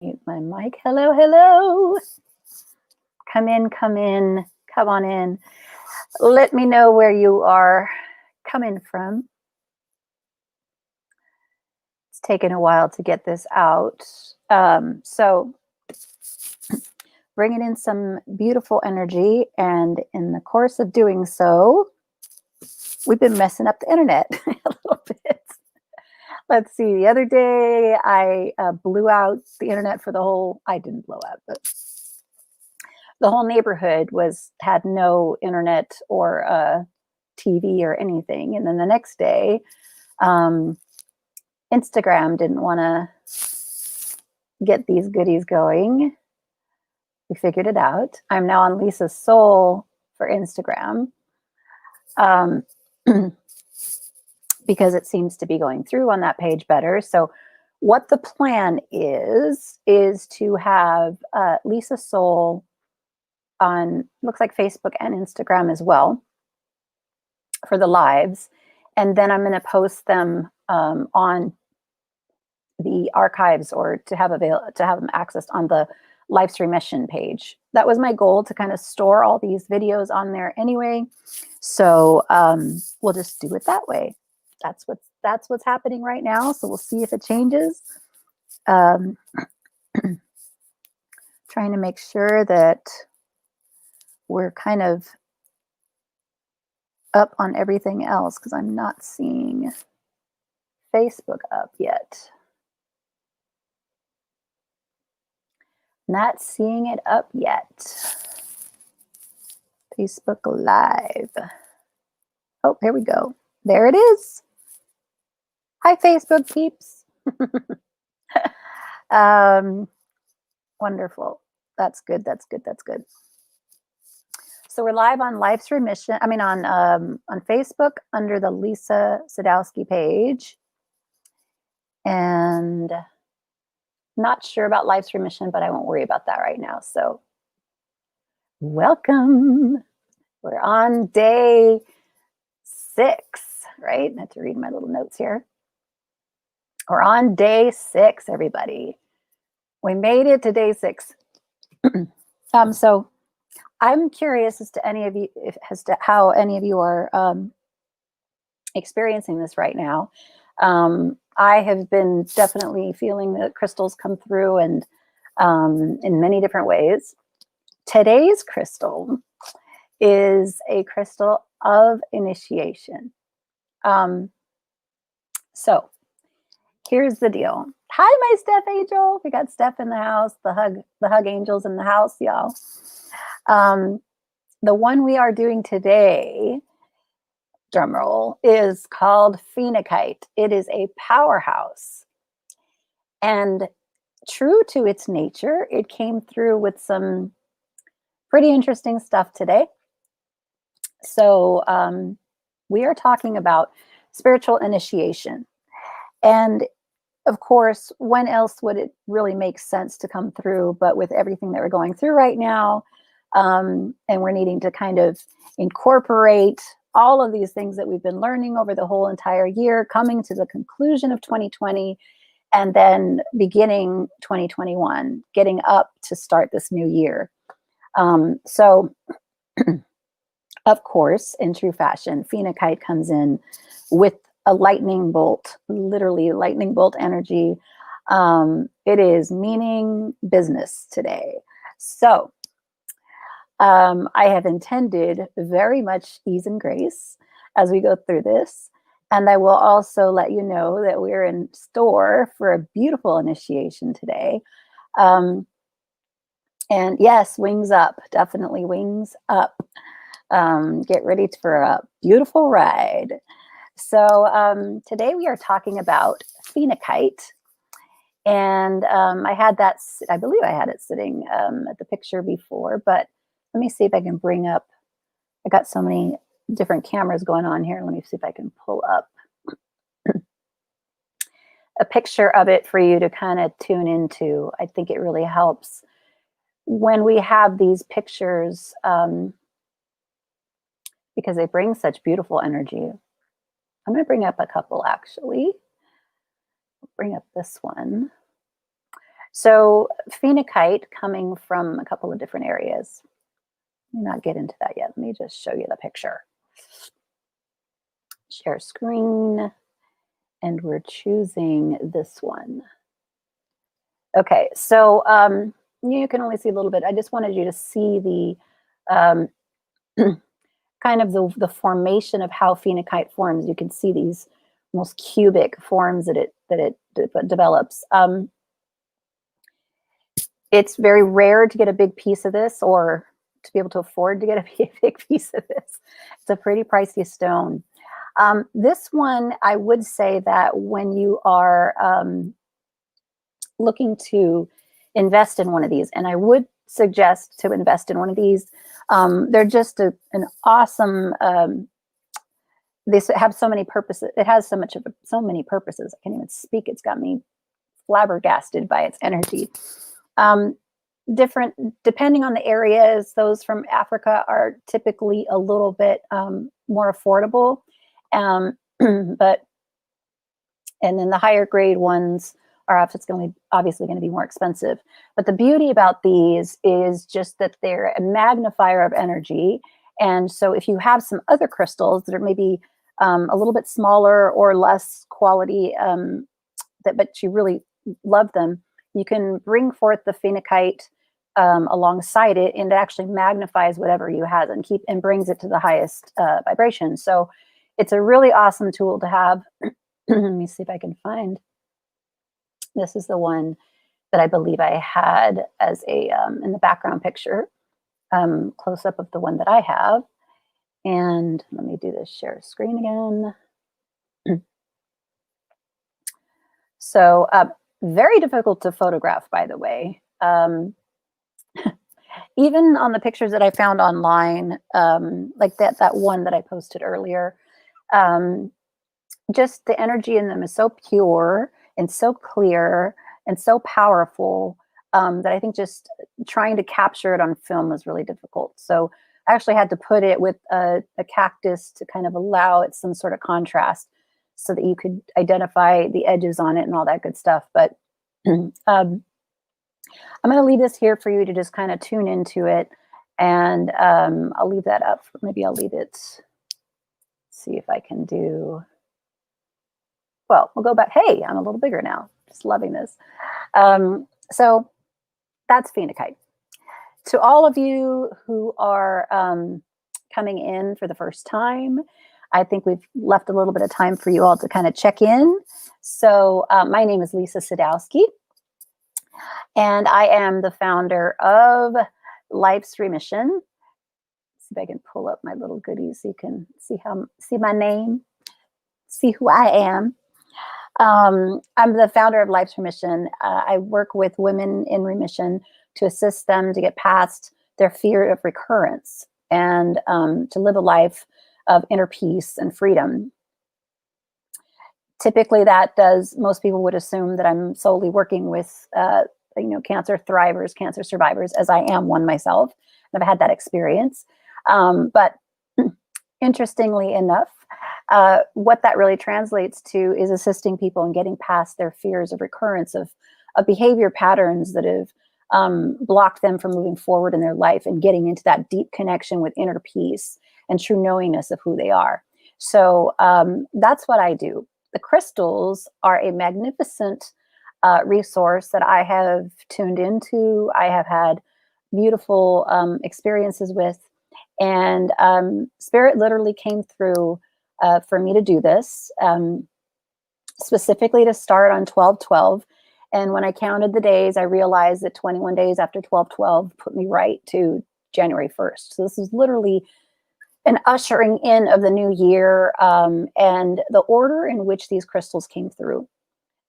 Mute my mic. Hello, hello. Come in, come in, come on in. Let me know where you are coming from. It's taken a while to get this out. So bringing in some beautiful energy, and in the course of doing so, we've been messing up the internet a little bit. Let's see, the other day I blew out the internet for the whole, I didn't blow out, but the whole neighborhood had no internet or TV or anything. And then the next day, Instagram didn't want to get these goodies going. We figured it out. I'm now on Lisasoul for Instagram because it seems to be going through on that page better. So what the plan is to have Lisasoul on, looks like Facebook and Instagram as well for the lives. And then I'm going to post them on the archives, or to have them accessed on the live stream mission page. That was my goal, to kind of store all these videos on there anyway. So we'll just do it that way. That's what's happening right now. So we'll see if it changes. Trying to make sure that we're kind of up on everything else, because I'm not seeing Facebook up yet. Not seeing it up yet. Facebook Live. Oh, here we go. There it is. Hi, Facebook peeps. Wonderful. That's good. That's good. That's good. So we're live on live stream mission. I mean, on Facebook under the Lisa Sadowski page, and not sure about live stream mission, but I won't worry about that right now. So welcome. We're on day 6, right? I have to read my little notes here. We're on day 6, everybody. We made it to day 6. So I'm curious as to how any of you are experiencing this right now. I have been definitely feeling the crystals come through, and in many different ways. Today's crystal is a crystal of initiation. So here's the deal. Hi, my Steph Angel. We got Steph in the house, the hug angels in the house, y'all. The one we are doing today, drumroll, is called Phenacite. It is a powerhouse. And true to its nature, it came through with some pretty interesting stuff today. So we are talking about spiritual initiation. And of course, when else would it really make sense to come through but with everything that we're going through right now? And we're needing to kind of incorporate all of these things that we've been learning over the whole entire year, coming to the conclusion of 2020, and then beginning 2021, getting up to start this new year. So, of course, in true fashion, Phenacite comes in with a lightning bolt, literally lightning bolt energy. It is meaning business today. So I have intended very much ease and grace as we go through this. And I will also let you know that we're in store for a beautiful initiation today. And yes, wings up, definitely wings up. Get ready for a beautiful ride. So today we are talking about Phenacite. And I had that, I believe I had it sitting at the picture before, but let me see if I can bring up, I got so many different cameras going on here. Let me see if I can pull up a picture of it for you to kind of tune into. I think it really helps when we have these pictures because they bring such beautiful energy. I'm going to bring up a couple actually. Bring up this one. So phenakite coming from a couple of different areas. Let me not get into that yet. Let me just show you the picture. Share screen, and we're choosing this one. Okay, so you can only see a little bit. I just wanted you to see the kind of the formation of how phenakite forms. You can see these almost cubic forms that it develops. It's very rare to get a big piece of this, or to be able to afford to get a big piece of this. It's a pretty pricey stone. This one, I would say that when you are looking to invest in one of these, and I would suggest to invest in one of these, they're just an awesome, they have so many purposes. It has so many purposes. I can't even speak. It's got me flabbergasted by its energy. Different, depending on the areas, those from Africa are typically a little bit more affordable. But, and then the higher grade ones are obviously going to be more expensive. But the beauty about these is just that they're a magnifier of energy. And so if you have some other crystals that are maybe a little bit smaller or less quality, but you really love them, you can bring forth the phenakite alongside it, and it actually magnifies whatever you have and brings it to the highest vibration. So it's a really awesome tool to have. Let me see if I can find. This is the one that I believe I had as a in the background picture, close up of the one that I have. And let me do this share screen again. So very difficult to photograph, by the way. Even on the pictures that I found online, like that one that I posted earlier, just the energy in them is so pure and so clear and so powerful that I think just trying to capture it on film was really difficult. So I actually had to put it with a cactus to kind of allow it some sort of contrast so that you could identify the edges on it and all that good stuff. But I'm going to leave this here for you to just kind of tune into it. And I'll leave that up. Maybe I'll leave it. See if I can do. Well, we'll go back. Hey, I'm a little bigger now. Just loving this. So that's phenakite. To all of you who are coming in for the first time, I think we've left a little bit of time for you all to kind of check in. So my name is Lisa Sadowski, and I am the founder of Life's Remission. Let's see if I can pull up my little goodies so you can see my name, see who I am. I'm the founder of Life's Remission. I work with women in remission to assist them to get past their fear of recurrence and to live a life of inner peace and freedom. Typically, most people would assume that I'm solely working with cancer thrivers, cancer survivors, as I am one myself. I've had that experience. But interestingly enough, what that really translates to is assisting people in getting past their fears of recurrence of behavior patterns that have blocked them from moving forward in their life and getting into that deep connection with inner peace and true knowingness of who they are. So that's what I do. The crystals are a magnificent resource that I have tuned into. I have had beautiful experiences with, and Spirit literally came through for me to do this, specifically to start on 12/12. And when I counted the days, I realized that 21 days after 12/12 put me right to January 1st. So this is literally an ushering in of the new year, and the order in which these crystals came through.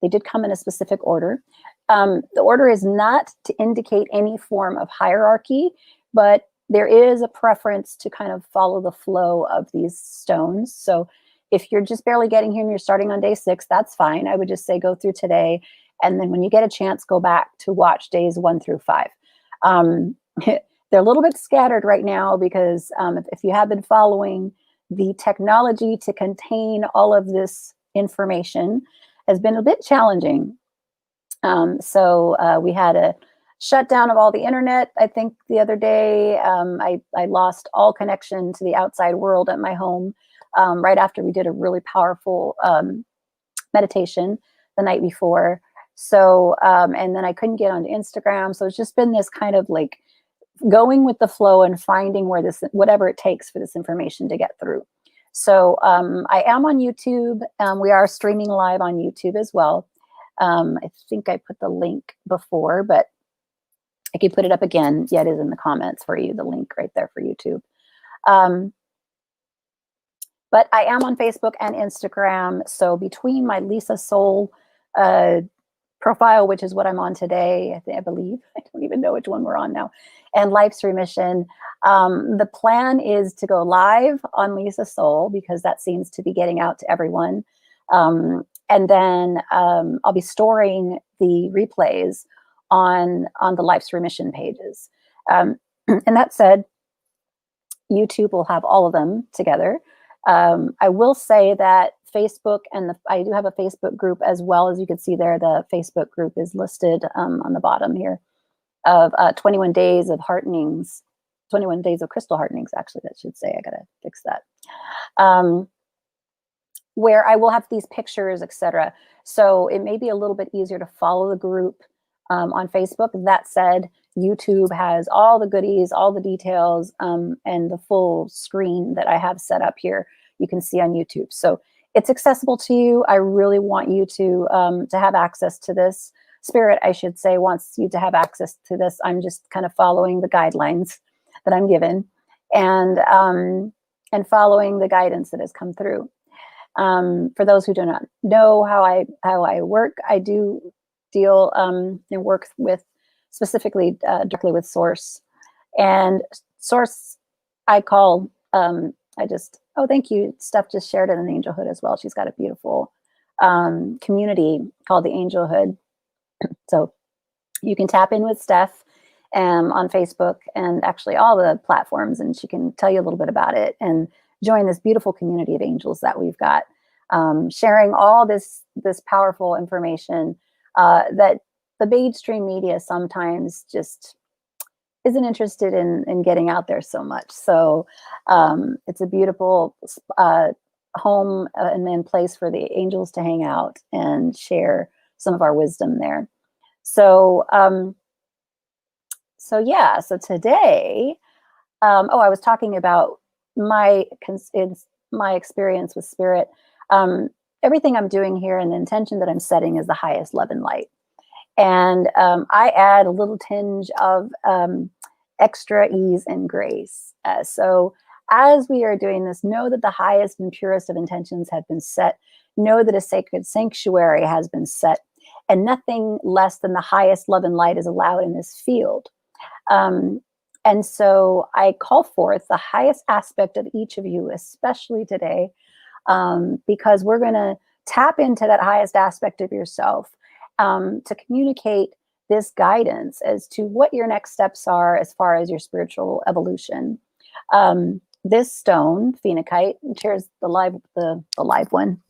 They did come in a specific order. The order is not to indicate any form of hierarchy, but there is a preference to kind of follow the flow of these stones. So if you're just barely getting here and you're starting on day 6, that's fine. I would just say go through today. And then when you get a chance, go back to watch days 1 through 5. They're a little bit scattered right now because if you have been following, the technology to contain all of this information has been a bit challenging. We had a shutdown of all the internet, I think, the other day. I lost all connection to the outside world at my home right after we did a really powerful meditation the night before. And then I couldn't get onto Instagram. So it's just been this kind of like going with the flow and finding where whatever it takes for this information to get through. So I am on YouTube. We are streaming live on YouTube as well. I think I put the link before, but I can put it up again. Yeah, it is in the comments for you, the link right there for YouTube. But I am on Facebook and Instagram. So between my Lisasoul profile, which is what I'm on today, I believe, I don't even know which one we're on now, and Life's Remission, the plan is to go live on Lisasoul because that seems to be getting out to everyone. And then I'll be storing the replays on the Life's Remission pages. And that said, YouTube will have all of them together. I will say that Facebook and I do have a Facebook group as well. As you can see there, the Facebook group is listed on the bottom here of 21 days of Heartenings, 21 days of crystal Heartenings, actually, that should say. I gotta fix that. Where I will have these pictures, etc. So it may be a little bit easier to follow the group on Facebook. That said, YouTube has all the goodies, all the details, and the full screen that I have set up here. You can see on YouTube. So it's accessible to you. I really want you to have access to this. Spirit, I should say, wants you to have access to this. I'm just kind of following the guidelines that I'm given and following the guidance that has come through. For those who do not know how I work, I do deal and work with specifically directly with Source. And Source, I call, oh, thank you. Steph just shared it in Angelhood as well. She's got a beautiful community called the Angelhood. So you can tap in with Steph on Facebook and actually all the platforms, and she can tell you a little bit about it and join this beautiful community of angels that we've got, sharing all this powerful information that the mainstream media sometimes just isn't interested in getting out there so much. So it's a beautiful home and place for the angels to hang out and share some of our wisdom there. So so today, I was talking about my experience with Spirit. Everything I'm doing here and the intention that I'm setting is the highest love and light. And I add a little tinge of extra ease and grace. So as we are doing this, know that the highest and purest of intentions have been set. Know that a sacred sanctuary has been set, and nothing less than the highest love and light is allowed in this field. And so I call forth the highest aspect of each of you, especially today, because we're going to tap into that highest aspect of yourself to communicate this guidance as to what your next steps are as far as your spiritual evolution. This stone, phenacite, here's the live one.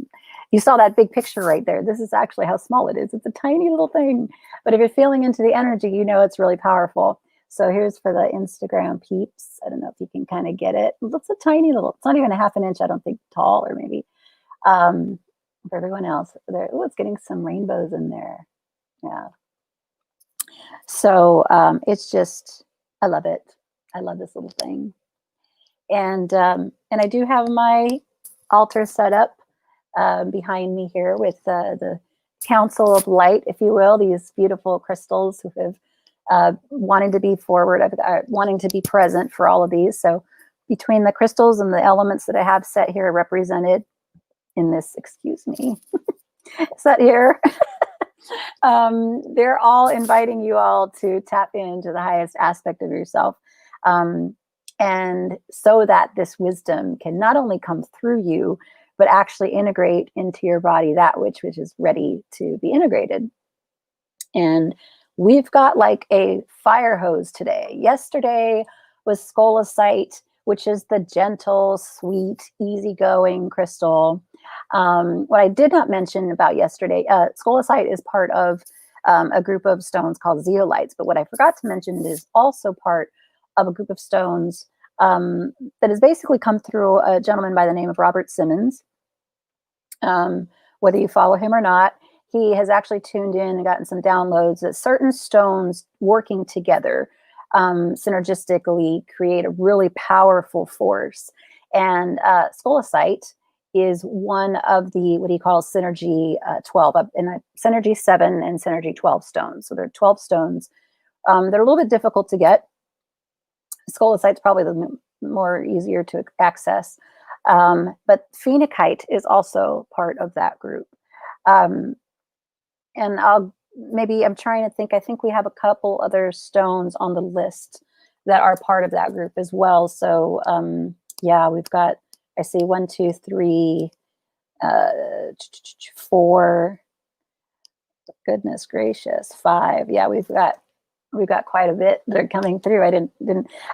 You saw that big picture right there. This is actually how small it is. It's a tiny little thing. But if you're feeling into the energy, you know it's really powerful. So here's for the Instagram peeps. I don't know if you can kind of get it. It's a tiny little, it's not even a half an inch, I don't think, tall, or maybe. For everyone else, there, oh, it's getting some rainbows in there. Yeah. So it's just, I love it. I love this little thing. And I do have my altar set up behind me here with the Council of Light, if you will, these beautiful crystals who have wanting to be forward, wanting to be present for all of these. So between the crystals and the elements that I have set here represented in this, excuse me, set here, they're all inviting you all to tap into the highest aspect of yourself. And so that this wisdom can not only come through you, but actually integrate into your body that which is ready to be integrated. And we've got like a fire hose today. Yesterday was Phenacite, which is the gentle, sweet, easygoing crystal. What I did not mention about yesterday, Phenacite is part of a group of stones called zeolites. But what I forgot to mention is also part of a group of stones that has basically come through a gentleman by the name of Robert Simmons. Whether you follow him or not, he has actually tuned in and gotten some downloads that certain stones working together synergistically create a really powerful force. And Scolasite is one of the, what he calls Synergy 12, and Synergy 7 and Synergy 12 stones. So there are 12 stones. They're a little bit difficult to get. Scolasite's probably the more easier to access. But Phenacite is also part of that group. And I'm trying to think, I think we have a couple other stones on the list that are part of that group as well. So yeah, we've got, I see 1, 2, 3, 4, goodness gracious, 5. Yeah, we've got quite a bit that are coming through. I didn't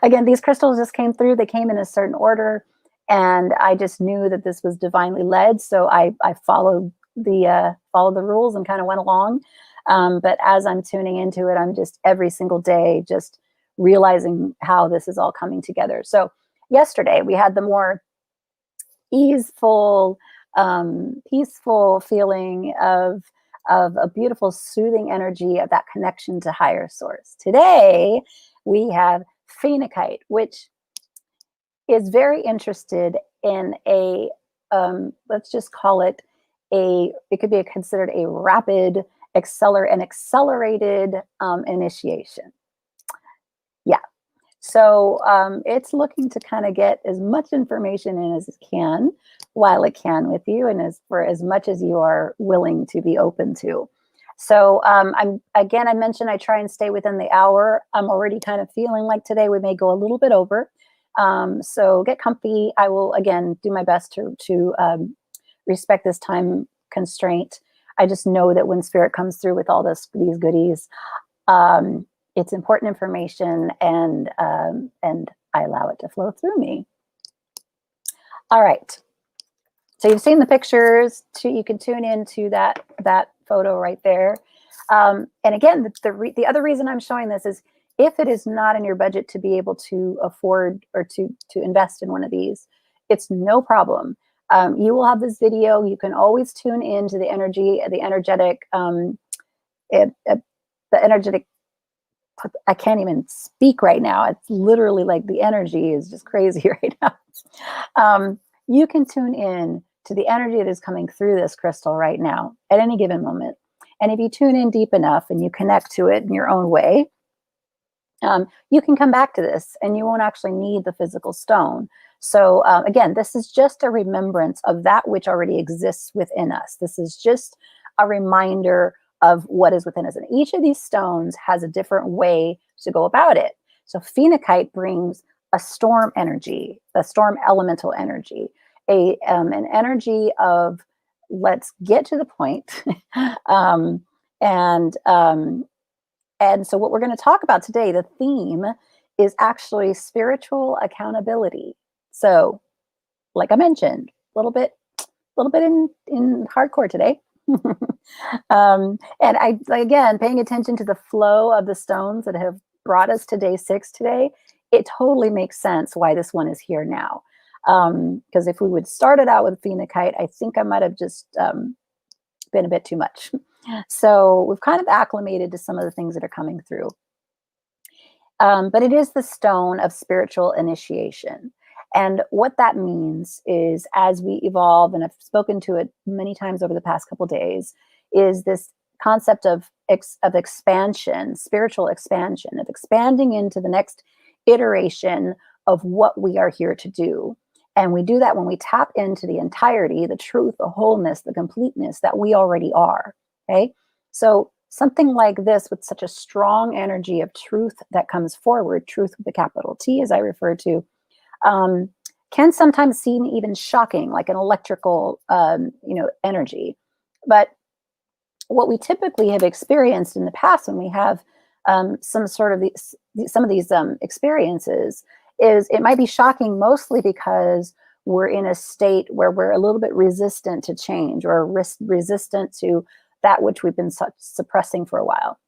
again, these crystals just came through. They came in a certain order, and I just knew that this was divinely led. So I followed the rules and kind of went along. But as I'm tuning into it, I'm just every single day just realizing how this is all coming together. So yesterday we had the more easeful, peaceful feeling of a beautiful, soothing energy of that connection to higher source. Today, we have Phenacite, which is very interested in a, let's just call it it could be considered a rapid, accelerated initiation. Yeah. So it's looking to kind of get as much information in as it can while it can with you, and for as much as you are willing to be open to. So I mentioned I try and stay within the hour. I'm already kind of feeling like today we may go a little bit over. So get comfy. I will again do my best to respect this time constraint. I just know that when spirit comes through with all these goodies, it's important information, and I allow it to flow through me. All right. So you've seen the pictures. You can tune into that photo right there. And again, the other reason I'm showing this is if it is not in your budget to be able to afford or to invest in one of these, it's no problem. You will have this video. You can always tune into the energetic. I can't even speak right now. It's literally like the energy is just crazy right now. You can tune in to the energy that is coming through this crystal right now at any given moment. And if you tune in deep enough and you connect to it in your own way, you can come back to this and you won't actually need the physical stone. So again, this is just a remembrance of that which already exists within us. This is just a reminder of what is within us. And each of these stones has a different way to go about it. So Phenacite brings a storm energy, a storm elemental energy, an energy of let's get to the point. And so what we're going to talk about today, the theme is actually spiritual accountability. So like I mentioned, a little bit in hardcore today. And again, paying attention to the flow of the stones that have brought us to day 6 today, it totally makes sense why this one is here now. Because if we would start it out with Phenacite, I think I might have just been a bit too much. So we've kind of acclimated to some of the things that are coming through. But it is the stone of spiritual initiation. And what that means is as we evolve, and I've spoken to it many times over the past couple of days, is this concept of expansion, spiritual expansion, of expanding into the next iteration of what we are here to do. And we do that when we tap into the entirety, the truth, the wholeness, the completeness that we already are. Okay. So something like this with such a strong energy of truth that comes forward, truth with a capital T, as I refer to, can sometimes seem even shocking, like an electrical, energy. But what we typically have experienced in the past when we have some of these experiences is it might be shocking mostly because we're in a state where we're a little bit resistant to change or resistant to that which we've been suppressing for a while.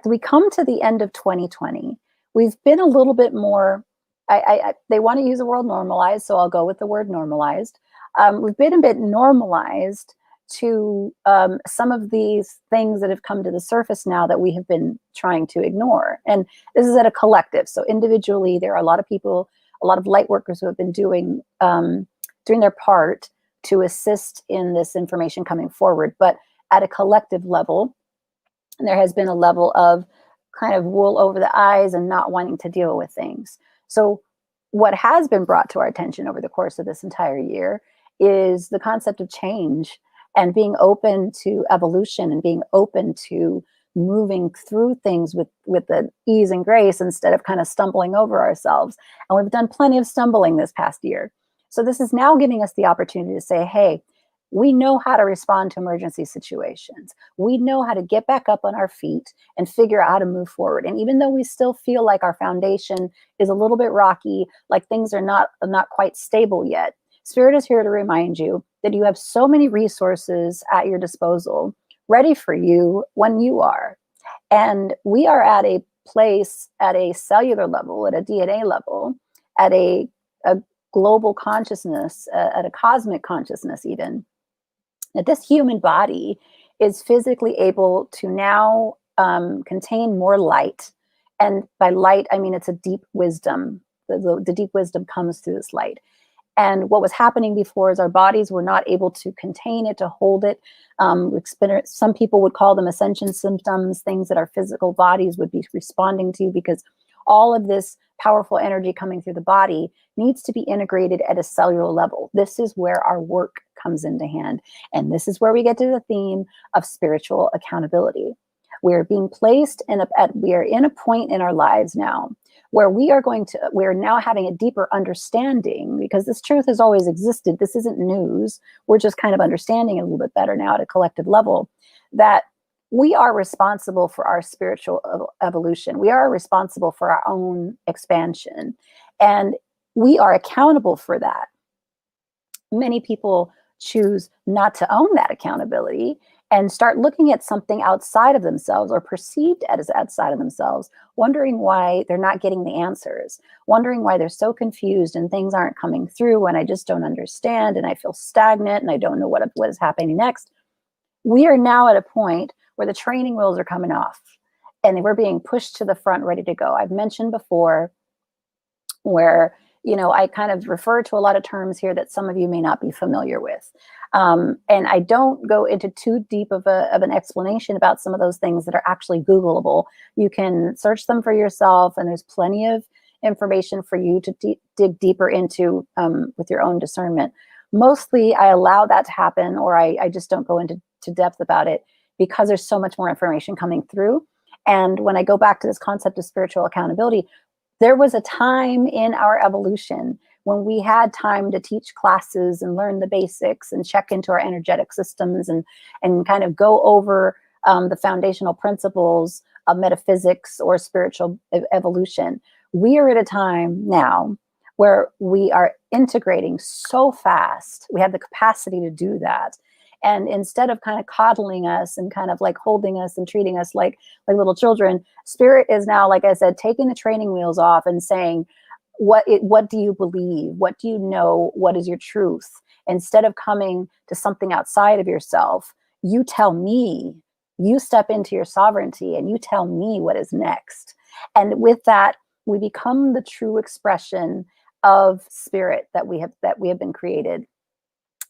We come to the end of 2020, we've been a little bit more, they want to use the word normalized, so I'll go with the word normalized. We've been a bit normalized to some of these things that have come to the surface now that we have been trying to ignore. And this is at a collective. So individually, there are a lot of people, a lot of light workers who have been doing their part to assist in this information coming forward. But at a collective level, there has been a level of kind of wool over the eyes and not wanting to deal with things. So what has been brought to our attention over the course of this entire year is the concept of change and being open to evolution and being open to moving through things with the ease and grace instead of kind of stumbling over ourselves. And we've done plenty of stumbling this past year. So this is now giving us the opportunity to say, hey, we know how to respond to emergency situations. We know how to get back up on our feet and figure out how to move forward. And even though we still feel like our foundation is a little bit rocky, like things are not quite stable yet, Spirit is here to remind you that you have so many resources at your disposal, ready for you when you are. And we are at a place, at a cellular level, at a DNA level, at a global consciousness, at a cosmic consciousness even, that this human body is physically able to now contain more light. And by light, I mean it's a deep wisdom. The deep wisdom comes through this light. And what was happening before is our bodies were not able to contain it, to hold it. Some people would call them ascension symptoms, things that our physical bodies would be responding to, because all of this powerful energy coming through the body needs to be integrated at a cellular level. This is where our work comes into hand. And this is where we get to the theme of spiritual accountability. We're being placed we are in a point in our lives now where we're now having a deeper understanding, because this truth has always existed. This isn't news. We're just kind of understanding it a little bit better now at a collective level, that we are responsible for our spiritual evolution. We are responsible for our own expansion, and we are accountable for that. Many people choose not to own that accountability and start looking at something outside of themselves or perceived as outside of themselves, wondering why they're not getting the answers, wondering why they're so confused and things aren't coming through and I just don't understand and I feel stagnant and I don't know what is happening next. We are now at a point where the training wheels are coming off and we're being pushed to the front, ready to go. I've mentioned before where, I kind of refer to a lot of terms here that some of you may not be familiar with. And I don't go into too deep of an explanation about some of those things that are actually Googleable. You can search them for yourself, and there's plenty of information for you to dig deeper into with your own discernment. Mostly I allow that to happen, or I just don't go into depth about it because there's so much more information coming through. And when I go back to this concept of spiritual accountability, there was a time in our evolution when we had time to teach classes and learn the basics and check into our energetic systems and kind of go over the foundational principles of metaphysics or spiritual evolution. We are at a time now where we are integrating so fast. We have the capacity to do that. And instead of kind of coddling us and kind of like holding us and treating us like little children, Spirit is now, like I said, taking the training wheels off and saying, what do you believe? What do you know? What is your truth? Instead of coming to something outside of yourself, you tell me, you step into your sovereignty and you tell me what is next. And with that, we become the true expression of Spirit that we have been created.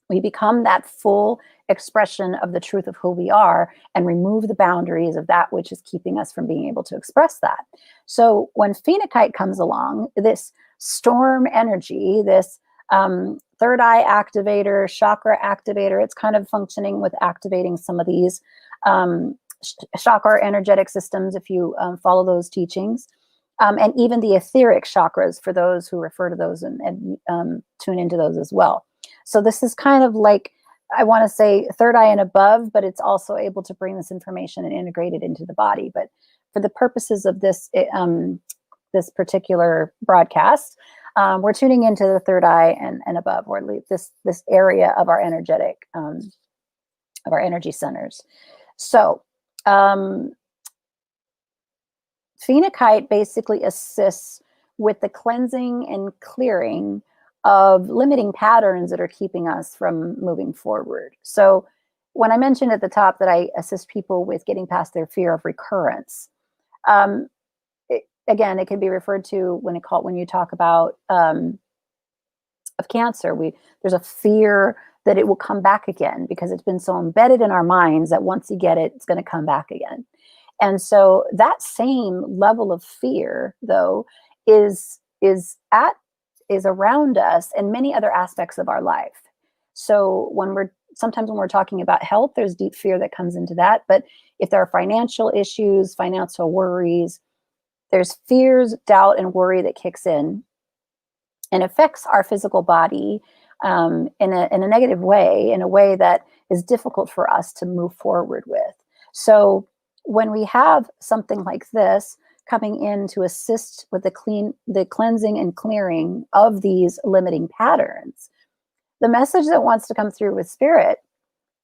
We become that full expression of the truth of who we are and remove the boundaries of that which is keeping us from being able to express that. So when Phenacite comes along, this storm energy, this third eye activator, chakra activator, it's kind of functioning with activating some of these chakra energetic systems if you follow those teachings. And even the etheric chakras for those who refer to those and tune into those as well. So this is kind of like, I want to say third eye and above, but it's also able to bring this information and integrate it into the body. But for the purposes of this this particular broadcast, we're tuning into the third eye and above, or this area of our energetic, of our energy centers. So, Phenacite basically assists with the cleansing and clearing of limiting patterns that are keeping us from moving forward. So when I mentioned at the top that I assist people with getting past their fear of recurrence, again, it can be referred to when you talk about of cancer. There's a fear that it will come back again because it's been so embedded in our minds that once you get it, it's going to come back again. And so that same level of fear, though, is around us in many other aspects of our life. So sometimes when we're talking about health, there's deep fear that comes into that. But if there are financial issues, financial worries, there's fears, doubt, and worry that kicks in and affects our physical body in a negative way, in a way that is difficult for us to move forward with. So when we have something like this coming in to assist with the cleansing and clearing of these limiting patterns, the message that wants to come through with spirit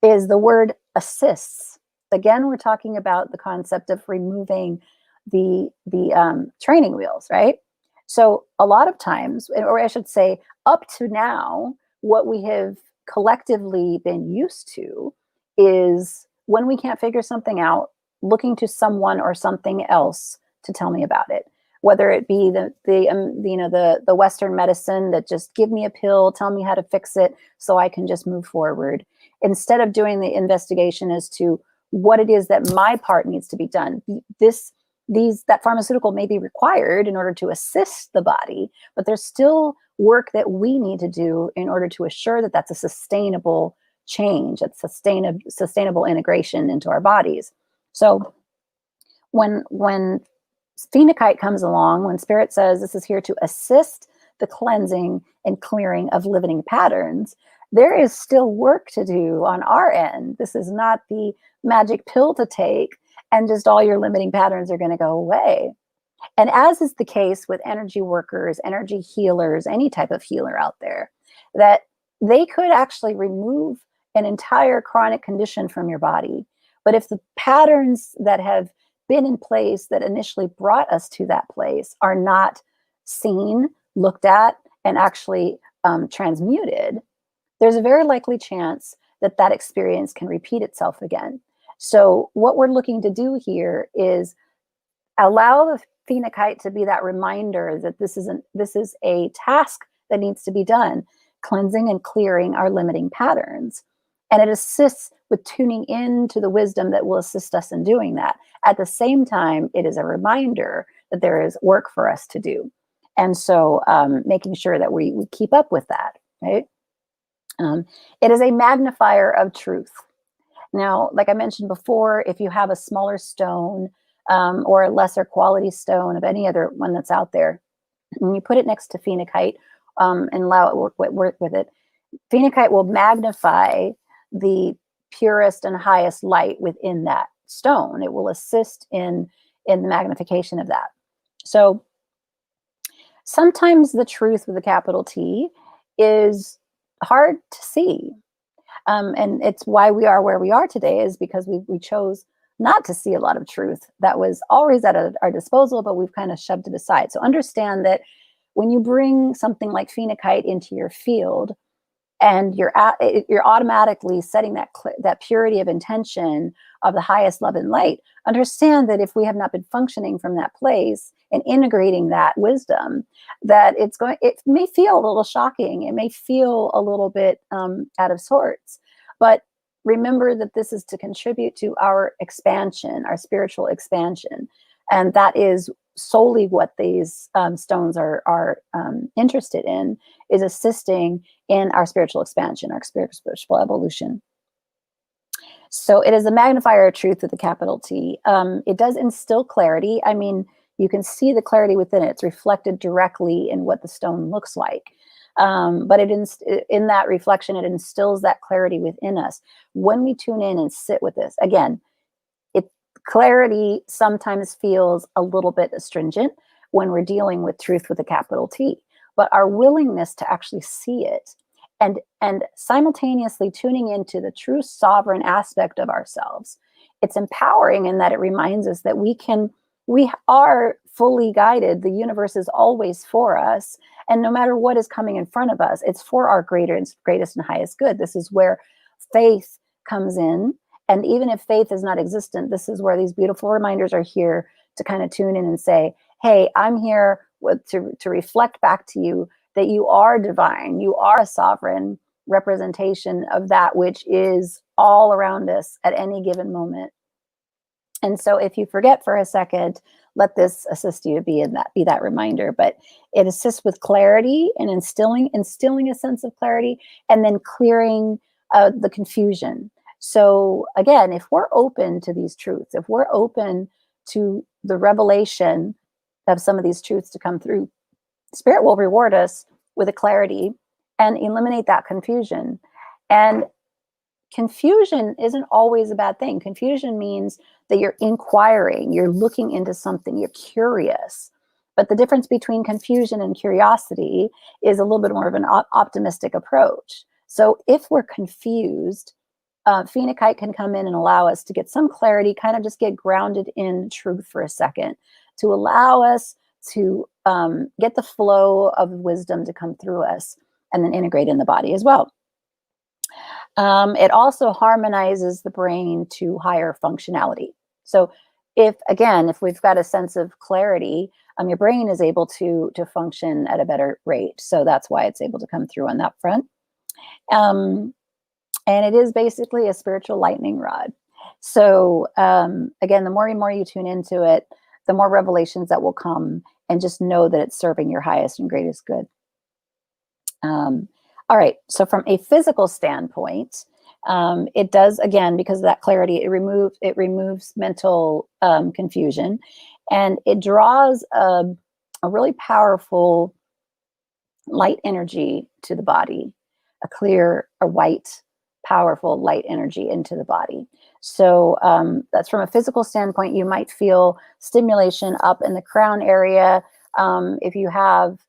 is the word assists. Again, we're talking about the concept of removing the training wheels, right? So a lot of times, or I should say up to now, what we have collectively been used to is when we can't figure something out, looking to someone or something else to tell me about it. Whether it be the Western medicine that just give me a pill, tell me how to fix it so I can just move forward, instead of doing the investigation as to what it is that my part needs to be done. That pharmaceutical may be required in order to assist the body, but there's still work that we need to do in order to assure that that's a sustainable change, a sustainable integration into our bodies. So when Phenacite comes along, when spirit says this is here to assist the cleansing and clearing of limiting patterns, there is still work to do on our end. This is not the magic pill to take and just all your limiting patterns are going to go away. And as is the case with energy workers, energy healers, any type of healer out there, that they could actually remove an entire chronic condition from your body. But if the patterns that have been in place that initially brought us to that place are not seen, looked at, and actually transmuted, there's a very likely chance that that experience can repeat itself again. So what we're looking to do here is allow the Phenacite to be that reminder that this is a task that needs to be done, cleansing and clearing our limiting patterns. And it assists with tuning into the wisdom that will assist us in doing that. At the same time, it is a reminder that there is work for us to do. And so making sure that we keep up with that, right? It is a magnifier of truth. Now, like I mentioned before, if you have a smaller stone or a lesser quality stone of any other one that's out there, and you put it next to Phenacite and allow it work with it, Phenacite will magnify the purest and highest light within that stone. It will assist in the magnification of that. So sometimes the truth with a capital T is hard to see. And it's why we are where we are today, is because we chose not to see a lot of truth that was always at our disposal, but we've kind of shoved it aside. So understand that when you bring something like Phenacite into your field, and you're automatically setting that purity of intention of the highest love and light, understand that if we have not been functioning from that place and integrating that wisdom, that it may feel a little shocking. It may feel a little bit out of sorts, but remember that this is to contribute to our expansion, our spiritual expansion. And that is solely what these stones are interested in, is assisting in our spiritual expansion, our spiritual evolution. So it is a magnifier of truth with a capital T. It does instill clarity. I mean, you can see the clarity within it. It's reflected directly in what the stone looks like. But in that reflection, it instills that clarity within us. When we tune in and sit with this, again, clarity sometimes feels a little bit astringent when we're dealing with truth with a capital T, but our willingness to actually see it and simultaneously tuning into the true sovereign aspect of ourselves it's empowering in that it reminds us that we are fully guided. The universe is always for us. And no matter what is coming in front of us, it's for our greatest and highest good. This is where faith comes in. And even if faith is not existent, this is where these beautiful reminders are here to kind of tune in and say, hey, I'm here to reflect back to you that you are divine. You are a sovereign representation of that which is all around us at any given moment. And so if you forget for a second, let this assist you to be that reminder. But it assists with clarity and instilling a sense of clarity, and then clearing the confusion. So again, if we're open to these truths, if we're open to the revelation of some of these truths to come through, Spirit will reward us with a clarity and eliminate that confusion. And confusion isn't always a bad thing. Confusion means that you're inquiring, you're looking into something, you're curious. But the difference between confusion and curiosity is a little bit more of an optimistic approach. So if we're confused, Phenacite can come in and allow us to get some clarity, kind of just get grounded in truth for a second, to allow us to get the flow of wisdom to come through us and then integrate in the body as well. It also harmonizes the brain to higher functionality. So if we've got a sense of clarity, your brain is able to function at a better rate. So that's why it's able to come through on that front. And it is basically a spiritual lightning rod. So again, the more and more you tune into it, the more revelations that will come, and just know that it's serving your highest and greatest good. All right, so from a physical standpoint, it does, again, because of that clarity, it removes mental confusion, and it draws a really powerful light energy to the body, a clear, a white, powerful light energy into the body. So that's from a physical standpoint. You might feel stimulation up in the crown area. If you have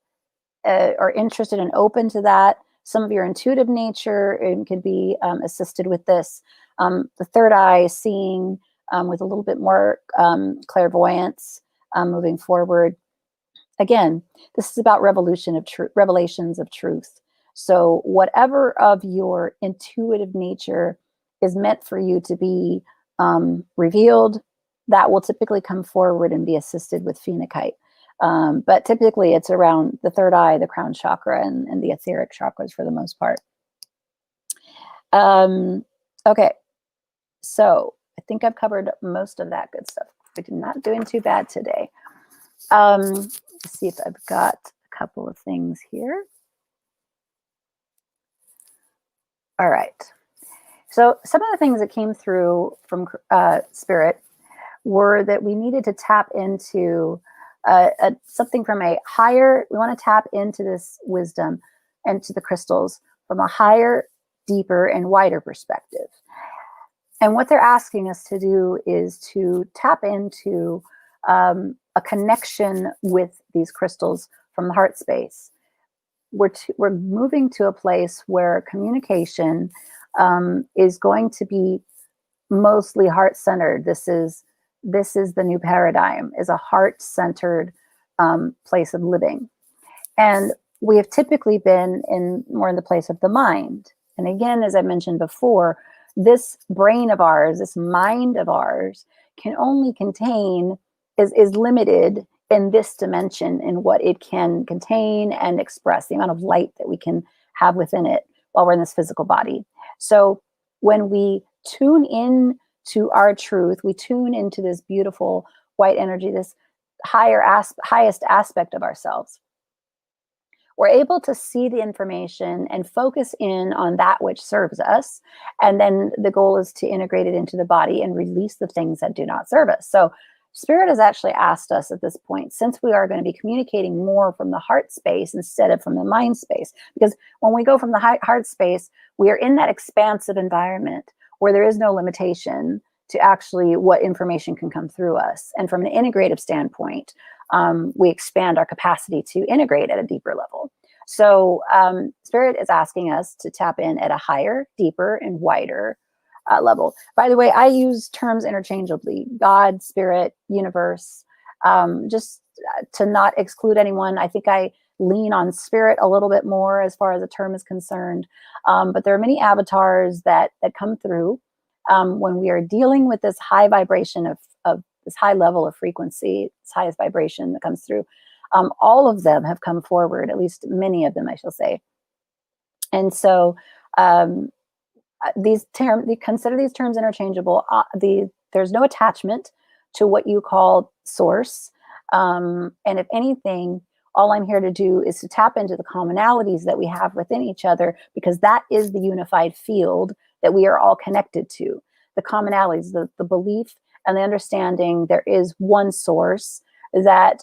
are interested and open to that, some of your intuitive nature can be assisted with this. The third eye, seeing with a little bit more clairvoyance moving forward. Again, this is about revelations of truth. So whatever of your intuitive nature is meant for you to be revealed, that will typically come forward and be assisted with Phenacite. But typically it's around the third eye, the crown chakra, and the etheric chakras for the most part. Okay, so I think I've covered most of that good stuff. We're not doing too bad today. Let's see if I've got a couple of things here. All right. So some of the things that came through from Spirit were that we needed to tap into something from a higher, we want to tap into this wisdom and to the crystals from a higher, deeper, and wider perspective. And what they're asking us to do is to tap into a connection with these crystals from the heart space. We're moving to a place where communication is going to be mostly heart-centered. This is the new paradigm, is a heart-centered place of living. And we have typically been more in the place of the mind. And again, as I mentioned before, this brain of ours, this mind of ours, can only contain, is limited in this dimension in what it can contain and express, the amount of light that we can have within it while we're in this physical body. So when we tune in to our truth, we tune into this beautiful white energy, this highest aspect of ourselves, we're able to see the information and focus in on that which serves us. And then the goal is to integrate it into the body and release the things that do not serve us. So Spirit has actually asked us at this point, since we are going to be communicating more from the heart space instead of from the mind space, because when we go from the heart space, we are in that expansive environment where there is no limitation to actually what information can come through us. And from an integrative standpoint, we expand our capacity to integrate at a deeper level. So Spirit is asking us to tap in at a higher, deeper, and wider level. By the way, I use terms interchangeably: God, spirit, universe, just to not exclude anyone. I think I lean on spirit a little bit more as far as the term is concerned. But there are many avatars that come through when we are dealing with this high vibration of this high level of frequency, this highest vibration that comes through. All of them have come forward, at least many of them, I shall say. And so consider these terms interchangeable. There's no attachment to what you call source. And if anything, all I'm here to do is to tap into the commonalities that we have within each other, because that is the unified field that we are all connected to. The commonalities, the belief and the understanding there is one source that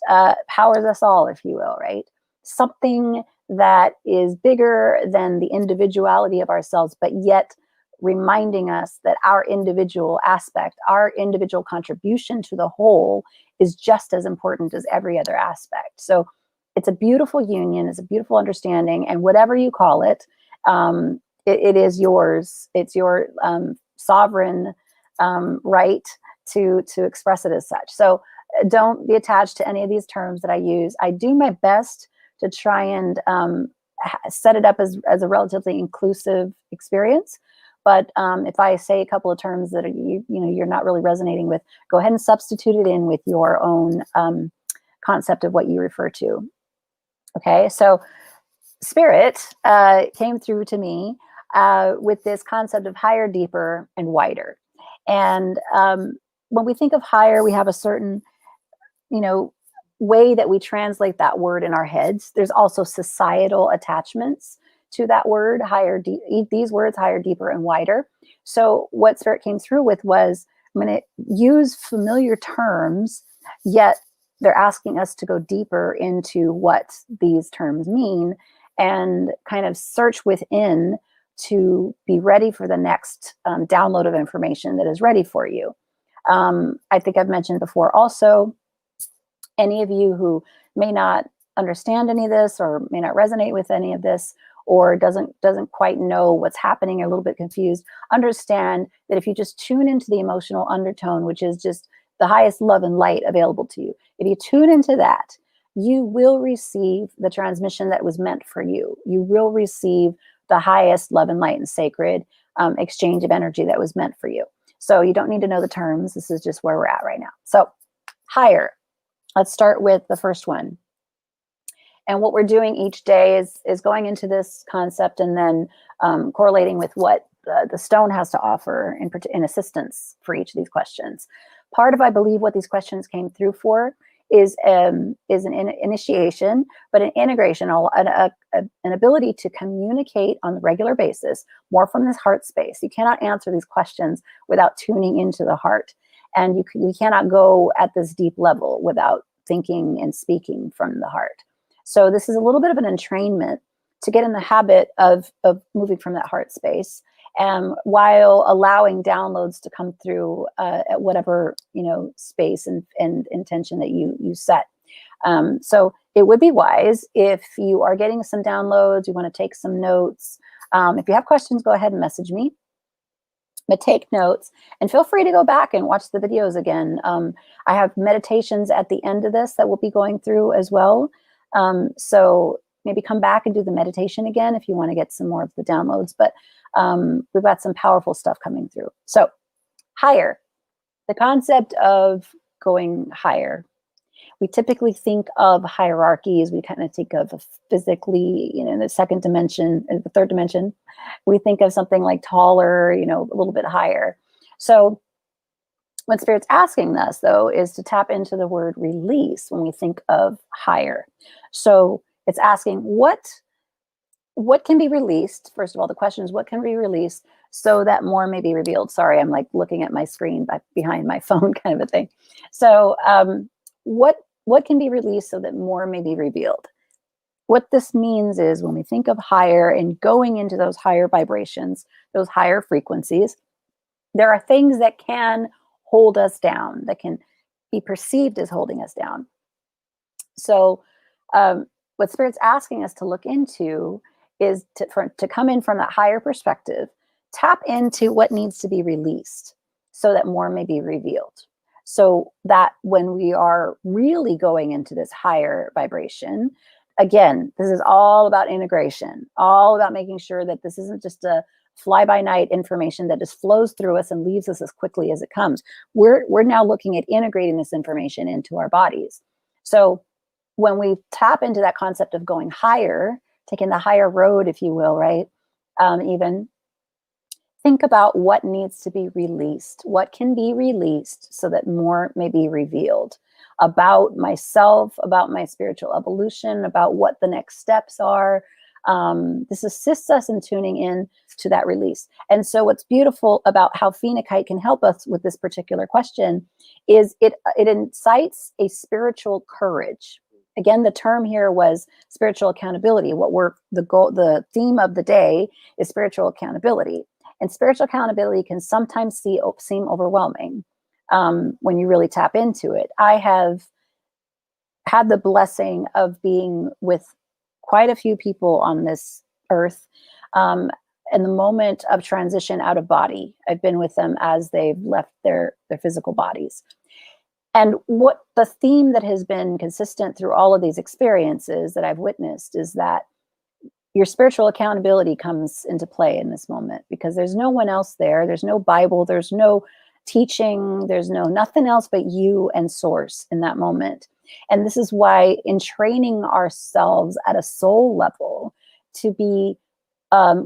powers us all, if you will, right? Something that is bigger than the individuality of ourselves, but yet reminding us that our individual aspect, our individual contribution to the whole is just as important as every other aspect. So it's a beautiful union, it's a beautiful understanding, and whatever you call it, it is yours. It's your sovereign right to express it as such. So don't be attached to any of these terms that I use. I do my best to try and set it up as a relatively inclusive experience. But if I say a couple of terms that you're not really resonating with, go ahead and substitute it in with your own concept of what you refer to. Okay, so spirit came through to me with this concept of higher, deeper, and wider. And when we think of higher, we have a certain, way that we translate that word in our heads. There's also societal attachments to that word, these words, higher, deeper, and wider. So what spirit came through with was, I'm going to use familiar terms, yet they're asking us to go deeper into what these terms mean and kind of search within to be ready for the next download of information that is ready for you. I think I've mentioned before also, any of you who may not understand any of this or may not resonate with any of this, or doesn't quite know what's happening, or a little bit confused, understand that if you just tune into the emotional undertone, which is just the highest love and light available to you, if you tune into that, you will receive the transmission that was meant for you. You will receive the highest love and light and sacred exchange of energy that was meant for you. So you don't need to know the terms. This is just where we're at right now. So higher. Let's start with the first one. And what we're doing each day is going into this concept and then correlating with what the stone has to offer in assistance for each of these questions. Part of, I believe, what these questions came through for is an initiation, but an integration, an ability to communicate on a regular basis, more from this heart space. You cannot answer these questions without tuning into the heart. And you cannot go at this deep level without thinking and speaking from the heart. So this is a little bit of an entrainment to get in the habit of moving from that heart space, while allowing downloads to come through at whatever space and intention that you set. So it would be wise, if you are getting some downloads, you want to take some notes. If you have questions, go ahead and message me. But take notes and feel free to go back and watch the videos again. I have meditations at the end of this that we'll be going through as well. So maybe come back and do the meditation again if you want to get some more of the downloads. But we've got some powerful stuff coming through. So higher, the concept of going higher. We typically think of hierarchies. We kind of think of physically, in the second dimension, the third dimension. We think of something like taller, a little bit higher. So what Spirit's asking us, though, is to tap into the word release when we think of higher. So it's asking what can be released. First of all, the question is, what can be released so that more may be revealed? Sorry, I'm like looking at my screen behind my phone kind of a thing. So what can be released so that more may be revealed? What this means is, when we think of higher and going into those higher vibrations, those higher frequencies, there are things that can hold us down, that can be perceived as holding us down. So what Spirit's asking us to look into is to come in from that higher perspective, tap into what needs to be released so that more may be revealed. So that when we are really going into this higher vibration, again, this is all about integration, all about making sure that this isn't just a fly by night information that just flows through us and leaves us as quickly as it comes. We're now looking at integrating this information into our bodies. So when we tap into that concept of going higher, taking the higher road, if you will, right? Even think about what needs to be released, what can be released so that more may be revealed about myself, about my spiritual evolution, about what the next steps are. This assists us in tuning in to that release. And so what's beautiful about how Phenacite can help us with this particular question is it incites a spiritual courage. Again, the term here was spiritual accountability. The theme of the day is spiritual accountability. And spiritual accountability can sometimes seem overwhelming when you really tap into it. I have had the blessing of being with quite a few people on this earth in the moment of transition out of body. I've been with them as they've left their physical bodies. And what the theme that has been consistent through all of these experiences that I've witnessed is that your spiritual accountability comes into play in this moment because there's no one else there. There's no Bible. There's no teaching. There's nothing else but you and source in that moment. And this is why in training ourselves at a soul level to be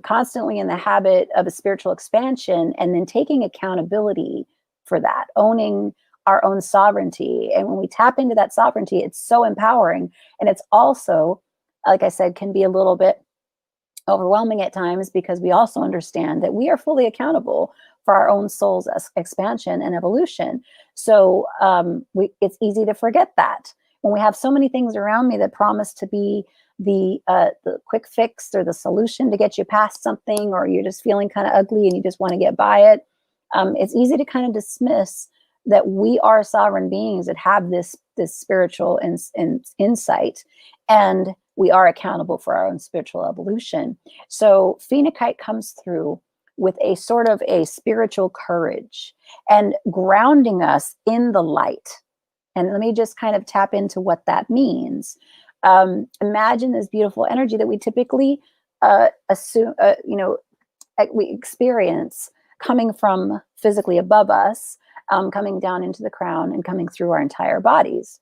constantly in the habit of a spiritual expansion and then taking accountability for that, owning our own sovereignty. And when we tap into that sovereignty, it's so empowering. And it's also, like I said, can be a little bit overwhelming at times because we also understand that we are fully accountable for our own soul's expansion and evolution. So it's easy to forget that. When we have so many things around me that promise to be the quick fix or the solution to get you past something, or you're just feeling kind of ugly and you just want to get by it, it's easy to kind of dismiss that we are sovereign beings that have this spiritual insight, and we are accountable for our own spiritual evolution. So Phenacite comes through with a sort of a spiritual courage and grounding us in the light. And let me just kind of tap into what that means. Imagine this beautiful energy that we typically we experience coming from physically above us, coming down into the crown and coming through our entire bodies.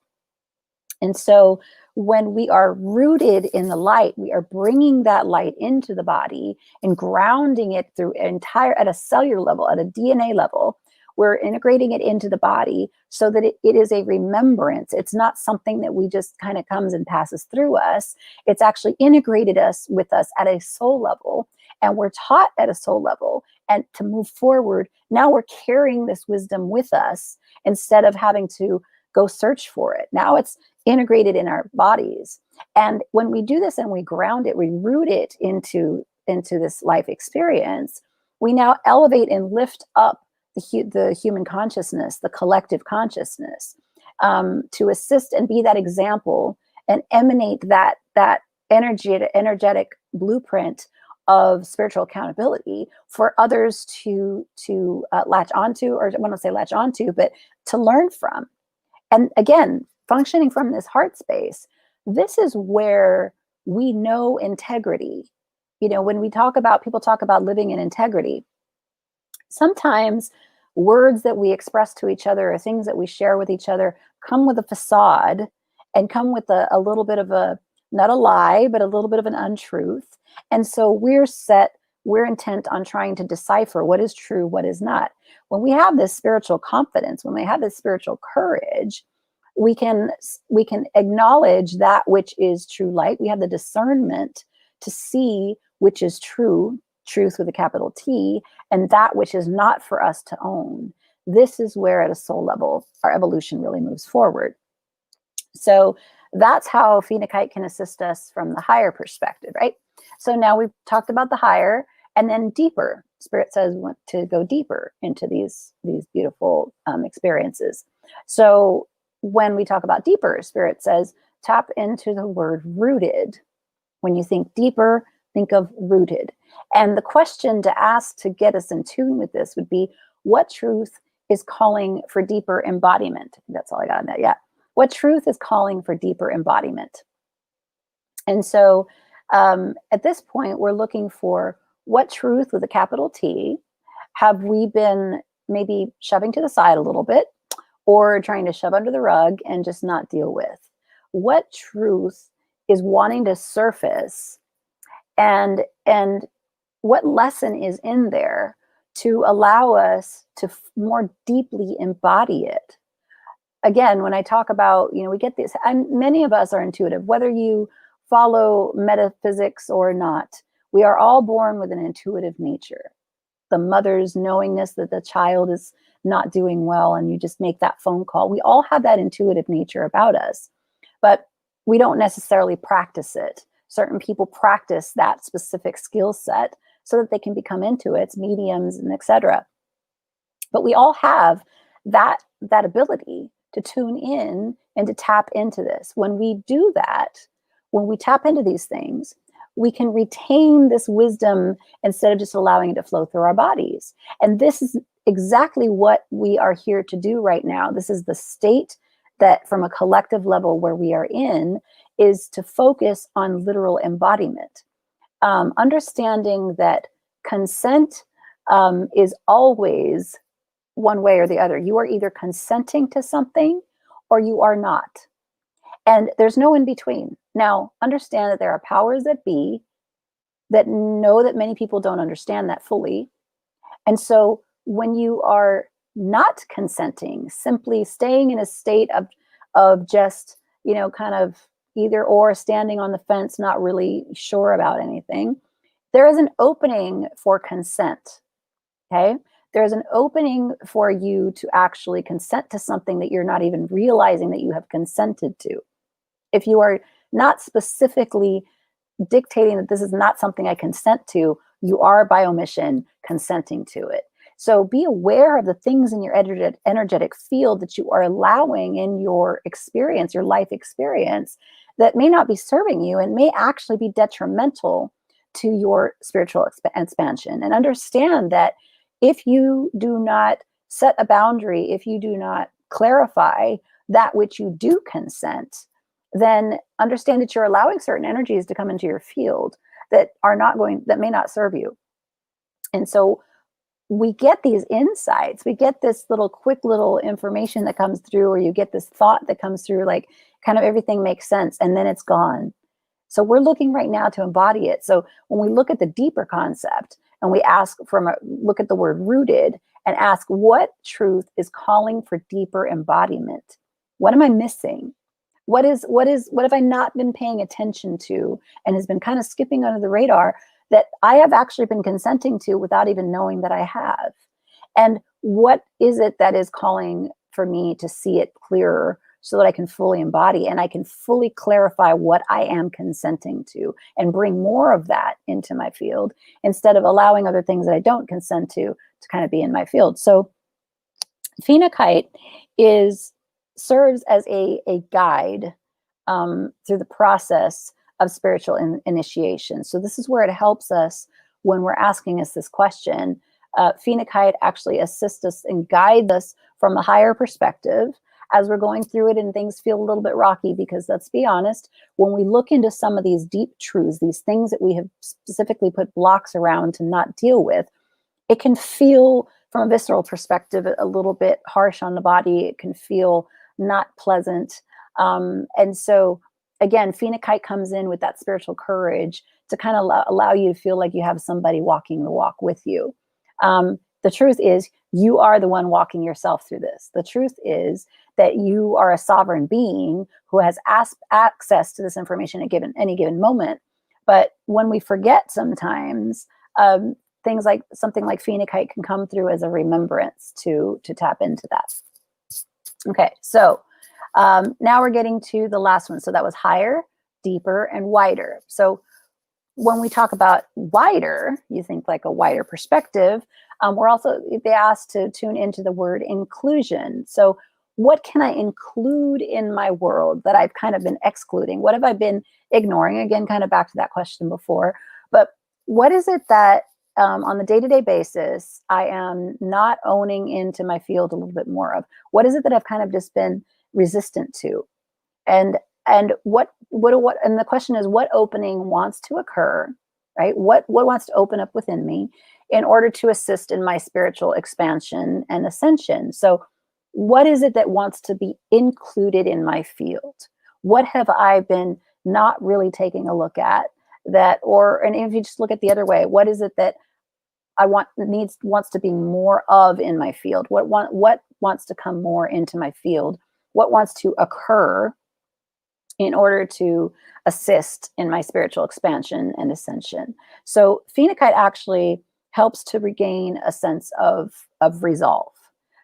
And so when we are rooted in the light, we are bringing that light into the body and grounding it through at a cellular level, at a DNA level. We're integrating it into the body so that it is a remembrance. It's not something that we just kind of comes and passes through us. It's actually integrated with us at a soul level, and we're taught at a soul level. And to move forward, now we're carrying this wisdom with us instead of having to go search for it. Now it's integrated in our bodies. And when we do this and we ground it, we root it into this life experience, we now elevate and lift up the human consciousness, the collective consciousness, to assist and be that example and emanate that energetic blueprint of spiritual accountability for others to latch onto, or I want to say latch onto, but to learn from. And again, functioning from this heart space, this is where we know integrity. When people talk about living in integrity, sometimes words that we express to each other or things that we share with each other come with a facade and come with a little bit of not a lie, but a little bit of an untruth. And so we're intent on trying to decipher what is true, what is not. When we have this spiritual confidence, when we have this spiritual courage, we can acknowledge that which is true light. We have the discernment to see which is truth with a capital T, and that which is not for us to own. This is where at a soul level, our evolution really moves forward. So that's how Phenacite can assist us from the higher perspective, right? So now we've talked about the higher, and then deeper. Spirit says we want to go deeper into these beautiful experiences. So when we talk about deeper, Spirit says tap into the word rooted. When you think deeper, think of rooted. And the question to ask to get us in tune with this would be, what truth is calling for deeper embodiment? That's all I got on that. Yeah. What truth is calling for deeper embodiment? And so at this point, we're looking for what truth with a capital T have we been maybe shoving to the side a little bit, or trying to shove under the rug and just not deal with? What truth is wanting to surface, and what lesson is in there to allow us to more deeply embody it? Again, when I talk about, we get this, and many of us are intuitive, whether you follow metaphysics or not. We are all born with an intuitive nature. The mother's knowingness that the child is not doing well, and you just make that phone call. We all have that intuitive nature about us, but we don't necessarily practice it. Certain people practice that specific skill set so that they can become intuits, mediums, and etc. But we all have that ability to tune in and to tap into this. When we do that, when we tap into these things, we can retain this wisdom instead of just allowing it to flow through our bodies. And this is exactly what we are here to do right now. This is the state that, from a collective level where we are in, is to focus on literal embodiment. Understanding that consent is always one way or the other. You are either consenting to something or you are not. And there's no in between. Now, understand that there are powers that be that know that many people don't understand that fully. And so when you are not consenting, simply staying in a state of just, kind of either or, standing on the fence, not really sure about anything, there is an opening for consent. Okay? There's an opening for you to actually consent to something that you're not even realizing that you have consented to. If you are not specifically dictating that this is not something I consent to, you are by omission consenting to it. So be aware of the things in your energetic field that you are allowing in your experience, your life experience, that may not be serving you and may actually be detrimental to your spiritual expansion. And understand that if you do not set a boundary, if you do not clarify that which you do consent, then understand that you're allowing certain energies to come into your field that may not serve you. And so we get these insights, we get this quick little information that comes through, or you get this thought that comes through, like kind of everything makes sense, and then it's gone. So we're looking right now to embody it. So when we look at the deeper concept and we look at the word rooted and ask, what truth is calling for deeper embodiment? What am I missing? What have I not been paying attention to and has been kind of skipping under the radar that I have actually been consenting to without even knowing that I have? And what is it that is calling for me to see it clearer so that I can fully embody and I can fully clarify what I am consenting to and bring more of that into my field instead of allowing other things that I don't consent to kind of be in my field. So Phenacite serves as a guide through the process of spiritual initiation. So this is where it helps us when we're asking us this question. Phenacite actually assists us and guides us from a higher perspective as we're going through it, and things feel a little bit rocky, because let's be honest, when we look into some of these deep truths, these things that we have specifically put blocks around to not deal with, it can feel, from a visceral perspective, a little bit harsh on the body. It can feel not pleasant. And so again, Phenacite comes in with that spiritual courage to kind of allow you to feel like you have somebody walking the walk with you. The truth is, you are the one walking yourself through this. The truth is that you are a sovereign being who has access to this information at any given moment. But when we forget sometimes, things like something like Phenacite can come through as a remembrance to tap into that. Okay, so now we're getting to the last one. So that was higher, deeper, and wider. So when we talk about wider, you think like a wider perspective. They asked to tune into the word inclusion. So what can I include in my world that I've kind of been excluding? What have I been ignoring? Again, kind of back to that question before. But what is it that on the day-to-day basis, I am not owning into my field a little bit more of? What is it that I've kind of just been resistant to? And and the question is, what opening wants to occur, right? What wants to open up within me in order to assist in my spiritual expansion and ascension? So what is it that wants to be included in my field? What have I been not really taking a look at that, and if you just look at the other way, what is it that wants to be more of in my field? What wants to come more into my field? What wants to occur in order to assist in my spiritual expansion and ascension? So Phenacite actually helps to regain a sense of resolve.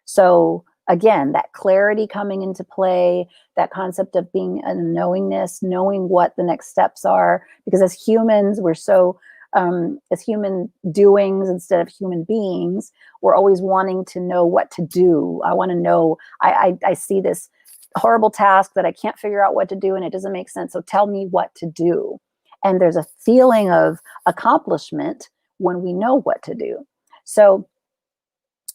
So again, that clarity coming into play, that concept of being a knowingness, knowing what the next steps are, because as humans, we're so as human doings instead of human beings, we're always wanting to know what to do. I want to know, I see this horrible task that I can't figure out what to do and it doesn't make sense. So tell me what to do. And there's a feeling of accomplishment when we know what to do. So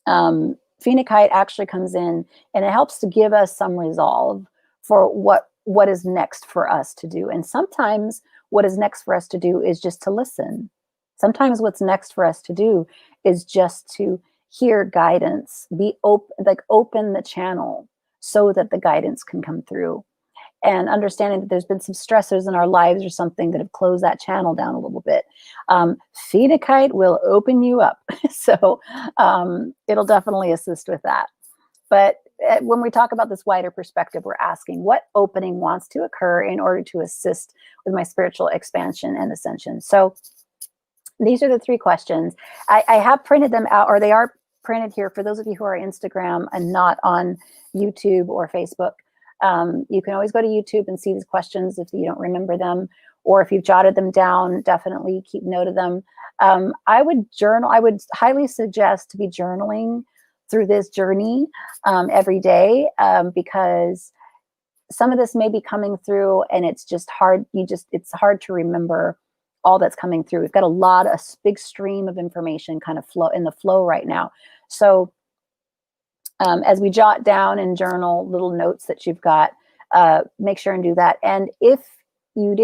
Phenacite actually comes in and it helps to give us some resolve for what is next for us to do. And sometimes what is next for us to do is just to listen. Sometimes what's next for us to do is just to hear guidance, be open the channel so that the guidance can come through. And understanding that there's been some stressors in our lives or something that have closed that channel down a little bit. Phenacite will open you up. So it'll definitely assist with that. But when we talk about this wider perspective, we're asking what opening wants to occur in order to assist with my spiritual expansion and ascension. So these are the three questions. I have printed them out, or they are printed here for those of you who are on Instagram and not on YouTube or Facebook. You can always go to YouTube and see these questions if you don't remember them, or if you've jotted them down, definitely keep note of them. I would journal. I would highly suggest to be journaling through this journey every day, because some of this may be coming through and it's just hard. It's hard to remember all that's coming through. We've got a big stream of information kind of in the flow right now. So as we jot down and journal little notes that you've got, make sure and do that. And if you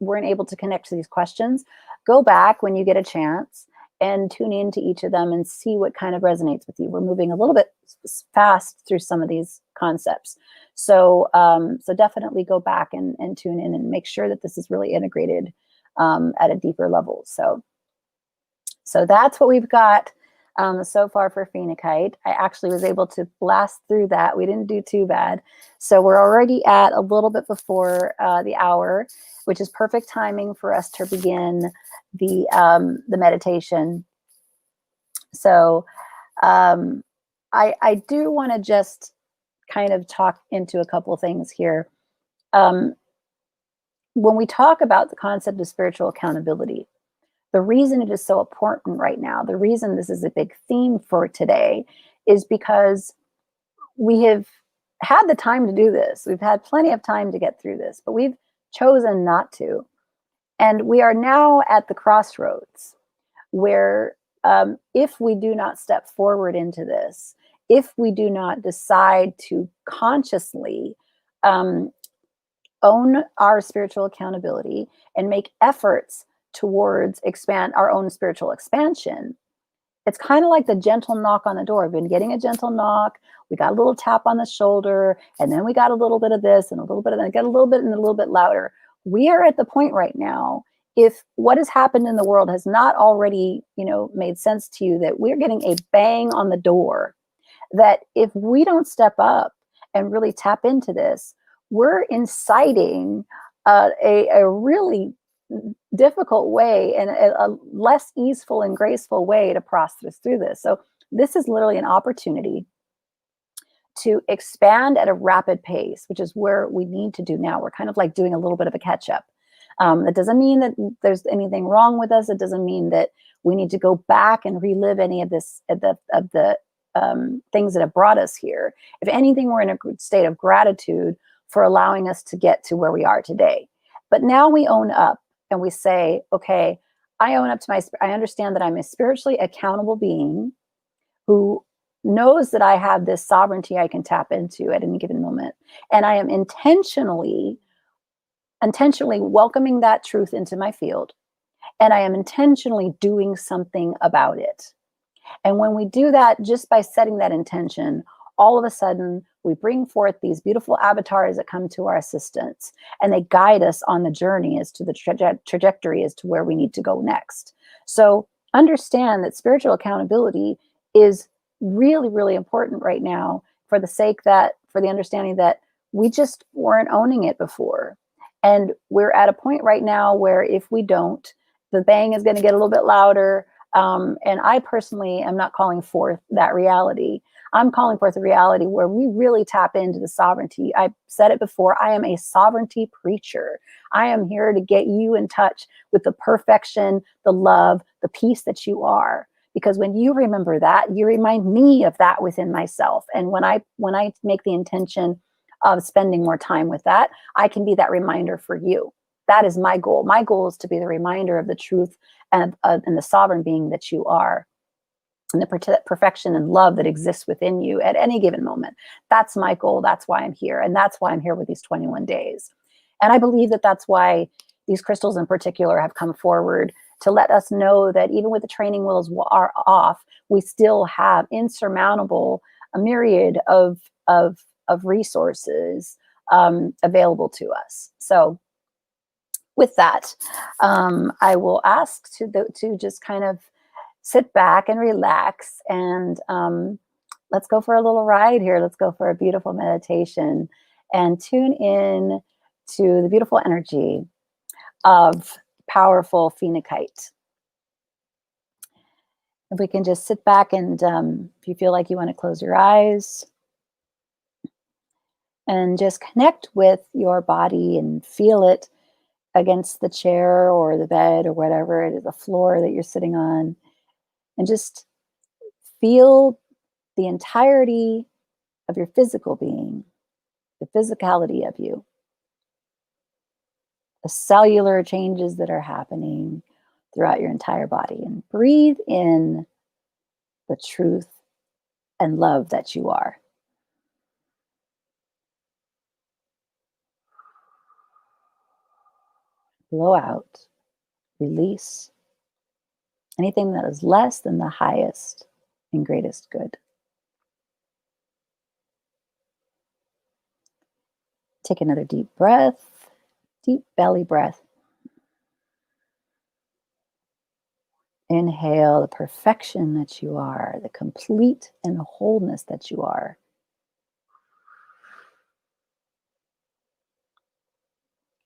weren't able to connect to these questions, go back when you get a chance and tune into each of them and see what kind of resonates with you. We're moving a little bit fast through some of these concepts. So, so definitely go back and tune in and make sure that this is really integrated at a deeper level. So that's what we've got so far for Phenacite. I actually was able to blast through that. We didn't do too bad. So we're already at a little bit before the hour, which is perfect timing for us to begin the meditation. So I do want to just kind of talk into a couple of things here. When we talk about the concept of spiritual accountability, the reason it is so important right now, the reason this is a big theme for today, is because we have had the time to do this. We've had plenty of time to get through this, but we've chosen not to. And we are now at the crossroads where if we do not step forward into this, if we do not decide to consciously own our spiritual accountability and make efforts towards our own spiritual expansion, it's kind of like the gentle knock on the door. We've been getting a gentle knock. We got a little tap on the shoulder, and then we got a little bit of this and a little bit of that, get a little bit and a little bit louder. We are at the point right now, if what has happened in the world has not already, made sense to you, that we're getting a bang on the door, that if we don't step up and really tap into this, we're inciting a really difficult way and a less easeful and graceful way to process through this. So this is literally an opportunity to expand at a rapid pace, which is where we need to do now. We're kind of like doing a little bit of a catch up. That doesn't mean that there's anything wrong with us. It doesn't mean that we need to go back and relive any of this, of the things that have brought us here. If anything, we're in a state of gratitude for allowing us to get to where we are today. But now we own up and we say, okay, I own up to I understand that I'm a spiritually accountable being who knows that I have this sovereignty I can tap into at any given moment. And I am intentionally welcoming that truth into my field. And I am intentionally doing something about it. And when we do that, just by setting that intention, all of a sudden we bring forth these beautiful avatars that come to our assistance, and they guide us on the journey as to the trajectory as to where we need to go next. So understand that spiritual accountability is really, really important right now for the understanding that we just weren't owning it before. And we're at a point right now where if we don't, the bang is going to get a little bit louder. And I personally am not calling forth that reality. I'm calling forth a reality where we really tap into the sovereignty. I said it before, I am a sovereignty preacher. I am here to get you in touch with the perfection, the love, the peace that you are. Because when you remember that, you remind me of that within myself. And when I make the intention of spending more time with that, I can be that reminder for you. That is my goal. My goal is to be the reminder of the truth and the sovereign being that you are, and the perfection and love that exists within you at any given moment. That's my goal. That's why I'm here. And that's why I'm here with these 21 days. And I believe that that's why these crystals in particular have come forward to let us know that even with the training wheels are off, we still have insurmountable a myriad of resources available to us. So with that, I will ask to just kind of sit back and relax, and let's go for a little ride here. Let's go for a beautiful meditation and tune in to the beautiful energy of powerful phenacite. If we can just sit back and if you feel like you want to close your eyes and just connect with your body and feel it against the chair or the bed or whatever it is, the floor that you're sitting on, and just feel the entirety of your physical being, the physicality of you, the cellular changes that are happening throughout your entire body, and breathe in the truth and love that you are. Blow out, release anything that is less than the highest and greatest good. Take another deep breath, deep belly breath. Inhale the perfection that you are, the complete and wholeness that you are.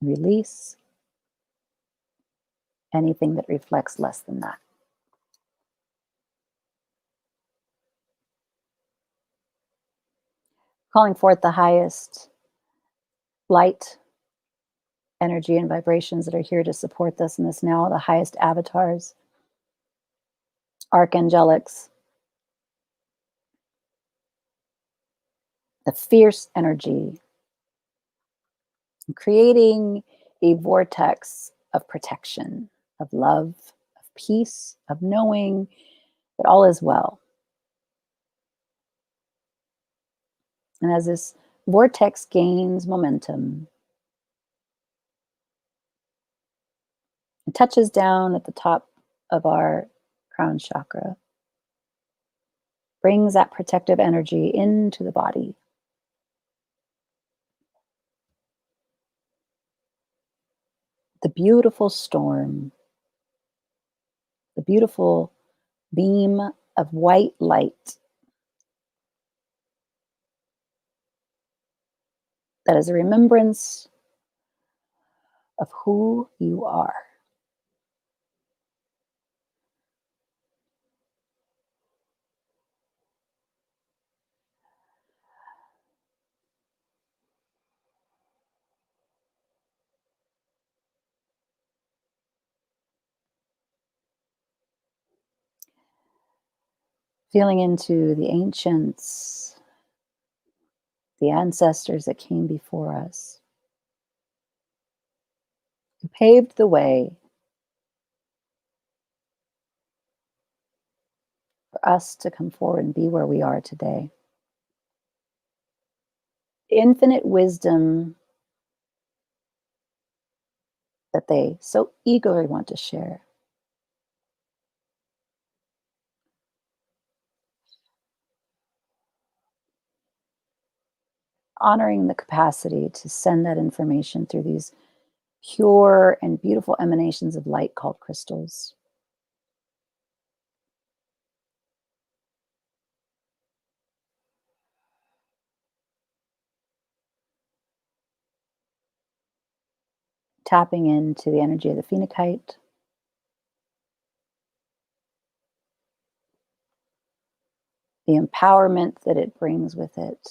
Release anything that reflects less than that. Calling forth the highest light, energy, and vibrations that are here to support us in this now, the highest avatars, archangelics, the fierce energy, creating a vortex of protection, of love, of peace, of knowing that all is well. And as this vortex gains momentum, it touches down at the top of our crown chakra, brings that protective energy into the body. The beautiful storm, the beautiful beam of white light that is a remembrance of who you are. Feeling into the ancients, the ancestors that came before us, who paved the way for us to come forward and be where we are today. Infinite wisdom that they so eagerly want to share. Honoring the capacity to send that information through these pure and beautiful emanations of light called crystals. Tapping into the energy of the phenacite. The empowerment that it brings with it.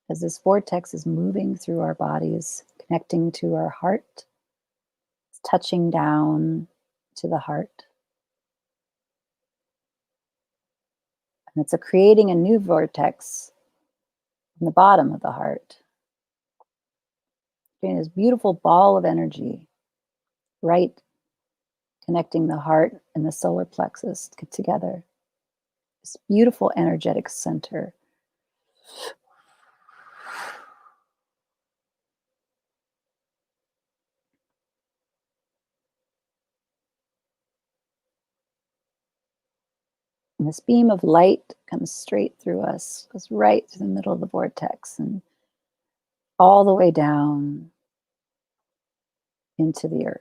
As this vortex is moving through our bodies, connecting to our heart, it's touching down to the heart. And it's creating a new vortex in the bottom of the heart. Creating this beautiful ball of energy, right, connecting the heart and the solar plexus together. This beautiful energetic center. And this beam of light comes straight through us, goes right through the middle of the vortex and all the way down into the earth.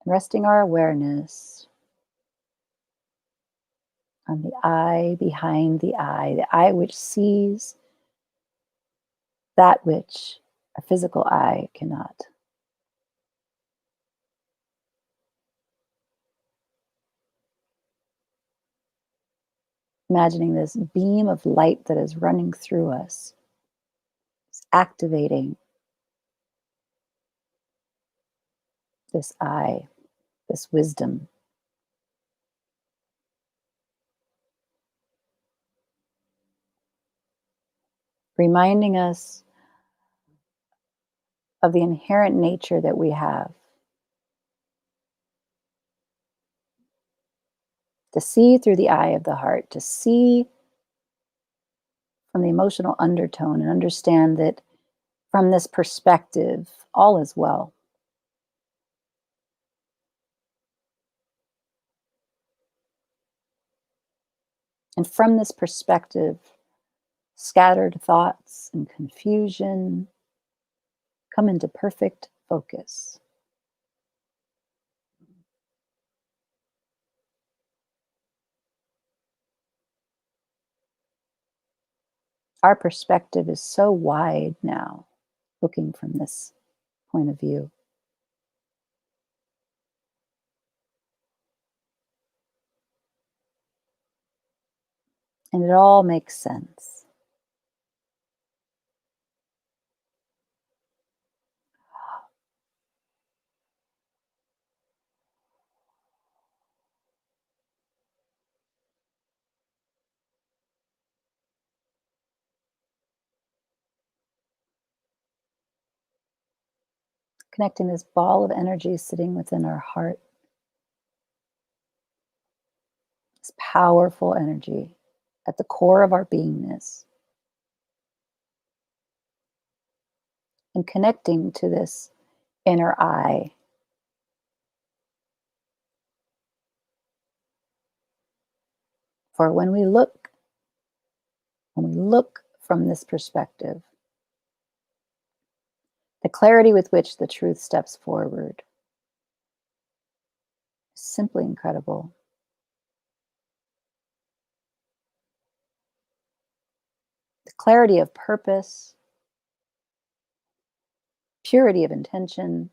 Resting our awareness on the eye behind the eye which sees that which a physical eye cannot. Imagining this beam of light that is running through us, it's activating this eye, this wisdom. Reminding us of the inherent nature that we have. To see through the eye of the heart, to see from the emotional undertone and understand that from this perspective, all is well. And from this perspective, scattered thoughts and confusion come into perfect focus. Our perspective is so wide now, looking from this point of view. And it all makes sense. Connecting this ball of energy sitting within our heart. This powerful energy at the core of our beingness. And connecting to this inner eye. For when we look from this perspective, the clarity with which the truth steps forward is simply incredible. The clarity of purpose, purity of intention,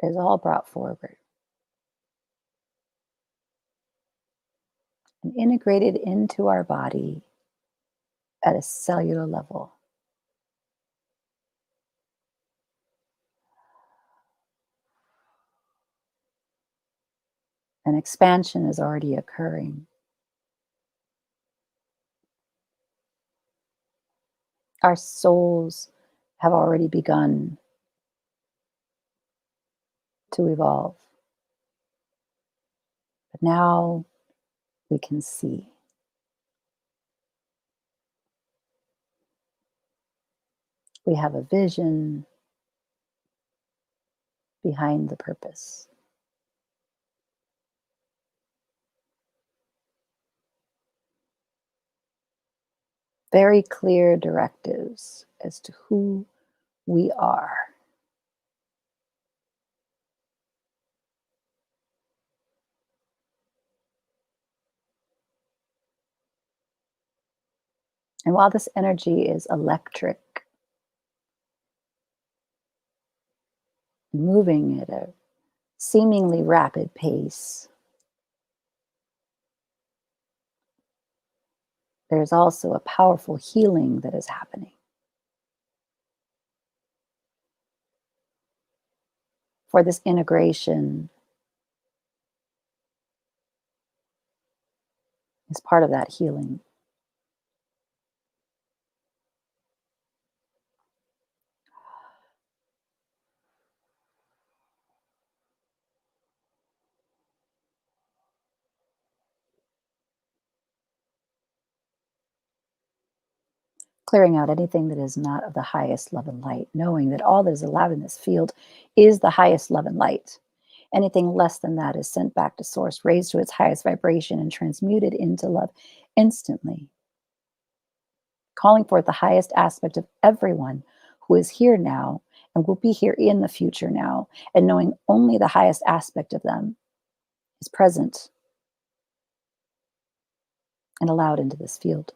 is all brought forward and integrated into our body at a cellular level. An expansion is already occurring. Our souls have already begun to evolve. But now we can see. We have a vision behind the purpose. Very clear directives as to who we are. And while this energy is electric, moving at a seemingly rapid pace, there's also a powerful healing that is happening. For this integration is part of that healing. Clearing out anything that is not of the highest love and light, knowing that all that is allowed in this field is the highest love and light. Anything less than that is sent back to source, raised to its highest vibration, and transmuted into love instantly. Calling forth the highest aspect of everyone who is here now and will be here in the future now, and knowing only the highest aspect of them is present and allowed into this field.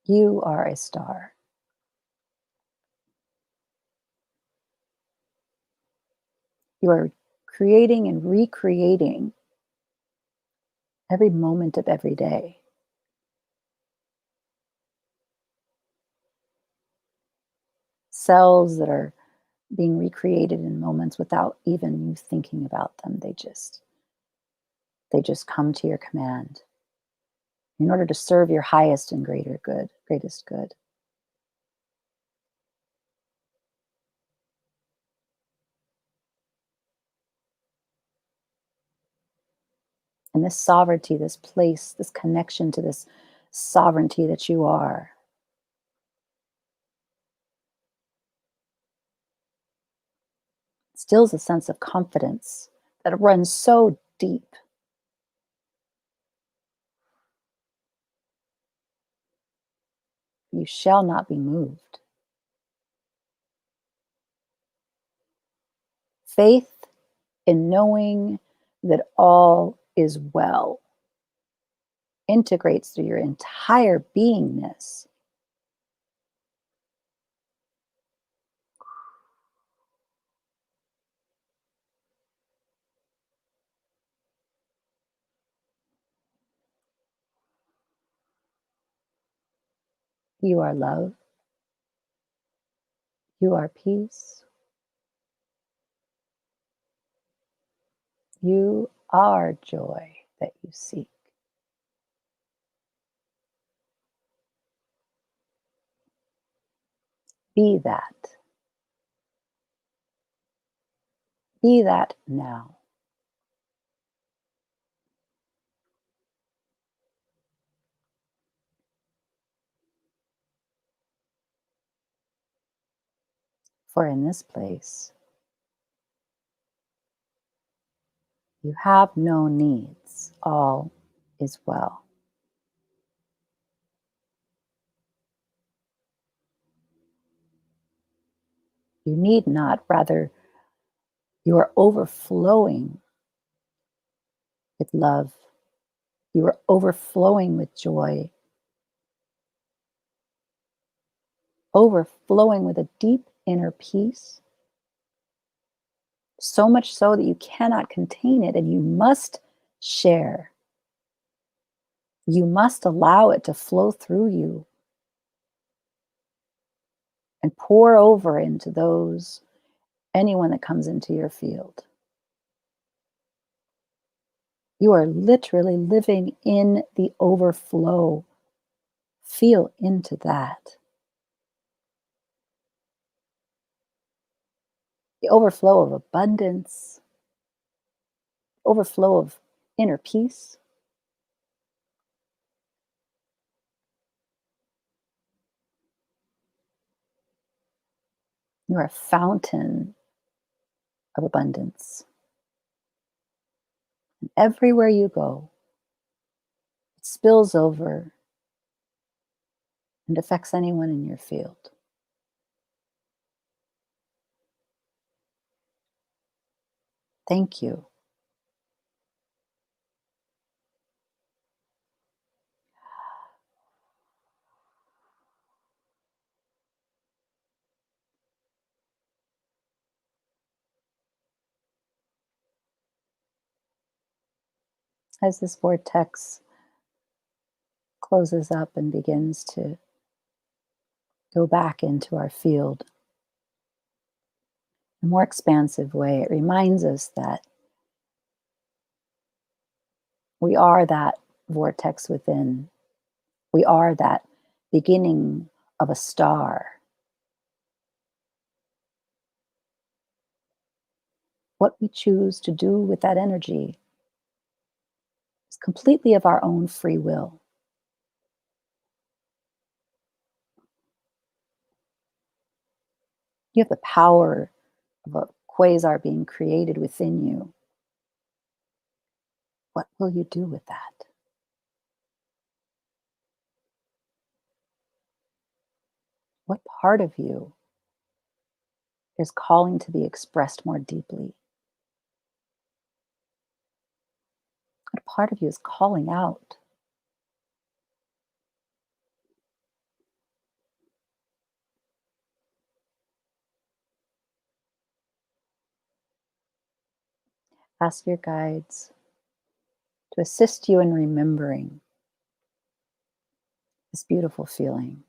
You are a star. You are creating and recreating every moment of every day. Cells that are being recreated in moments without even you thinking about them. They just come to your command in order to serve your highest and greatest good. And this sovereignty, this place, this connection to this sovereignty that you are, instills a sense of confidence that runs so deep. You shall not be moved. Faith in knowing that all is well integrates through your entire beingness. You are love. You are peace. You are joy that you seek. Be that. Be that now. For in this place, you have no needs. All is well. You need not, rather, you are overflowing with love. You are overflowing with joy, overflowing with a deep inner peace, so much so that you cannot contain it and you must share. You must allow it to flow through you and pour over into anyone that comes into your field. You are literally living in the overflow. Feel into that. The overflow of abundance, overflow of inner peace. You are a fountain of abundance. And everywhere you go, it spills over and affects anyone in your field. Thank you. As this vortex closes up and begins to go back into our field in a more expansive way, it reminds us that we are that vortex within. We are that beginning of a star. What we choose to do with that energy is completely of our own free will. You have the power of a quasar being created within you. What will you do with that? What part of you is calling to be expressed more deeply? What part of you is calling out? Ask your guides to assist you in remembering this beautiful feeling.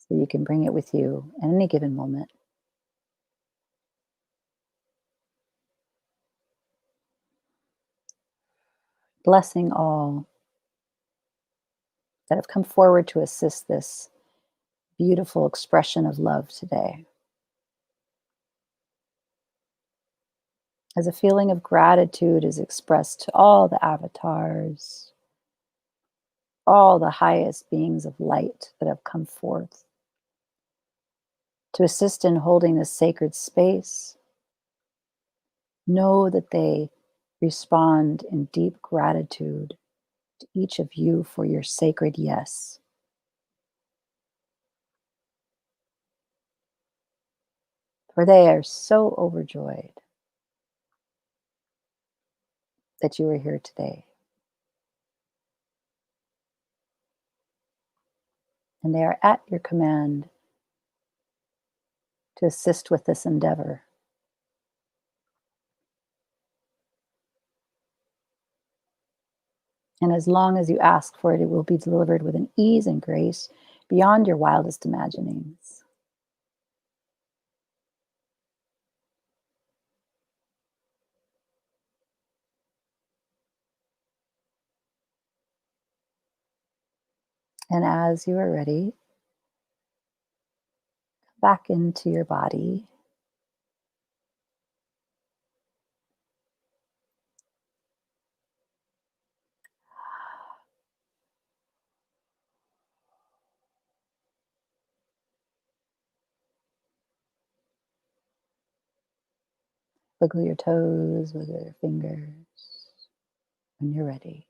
So you can bring it with you at any given moment. Blessing all that have come forward to assist this beautiful expression of love today. As a feeling of gratitude is expressed to all the avatars, all the highest beings of light that have come forth to assist in holding this sacred space, know that they respond in deep gratitude to each of you for your sacred yes. For they are so overjoyed that you are here today. And they are at your command to assist with this endeavor. And as long as you ask for it, it will be delivered with an ease and grace beyond your wildest imaginings. And as you are ready, back into your body. Wiggle your toes, wiggle your fingers. When you're ready,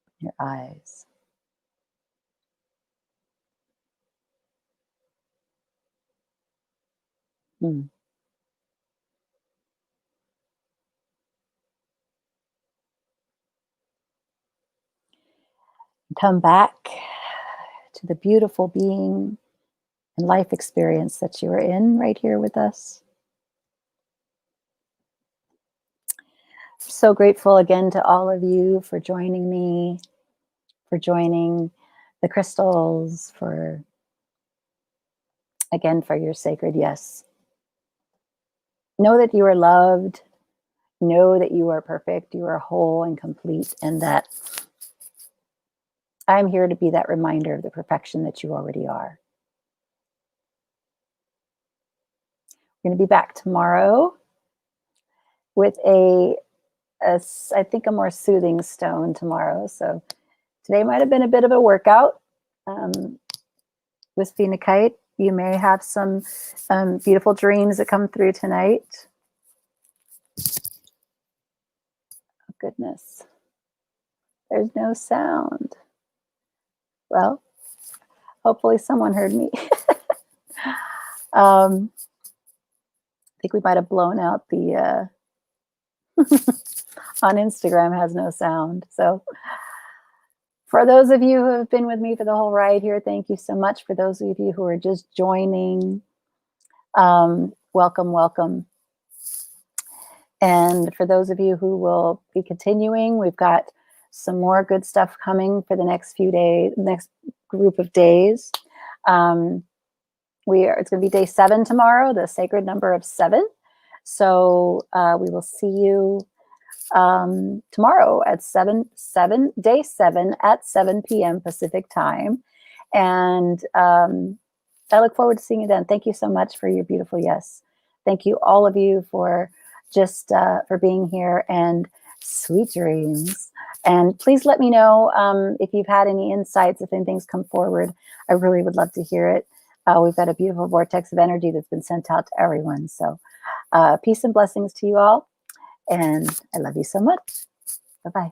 open your eyes. Hmm. Come back to the beautiful being and life experience that you are in right here with us. So grateful again to all of you for joining me, for joining the crystals, for again, for your sacred yes. Know that you are loved. Know that you are perfect. You are whole and complete, and that I'm here to be that reminder of the perfection that you already are. We're going to be back tomorrow with I think a more soothing stone tomorrow. So today might have been a bit of a workout with Phenacite. You may have some beautiful dreams that come through tonight. Oh, goodness. There's no sound. Well, hopefully someone heard me. I think we might have blown out the on Instagram has no sound. So for those of you who have been with me for the whole ride here, thank you so much. For those of you who are just joining, welcome, welcome. And for those of you who will be continuing, we've got some more good stuff coming for the next few days, next group of days. It's going to be day 7 tomorrow, the sacred number of 7. So we will see you tomorrow at day 7 at 7 p.m. Pacific time. And I look forward to seeing you then. Thank you so much for your beautiful yes. Thank you, all of you, for just for being here, and sweet dreams. And please let me know if you've had any insights, if anything's come forward. I really would love to hear it. We've got a beautiful vortex of energy that's been sent out to everyone. So peace and blessings to you all. And I love you so much. Bye-bye.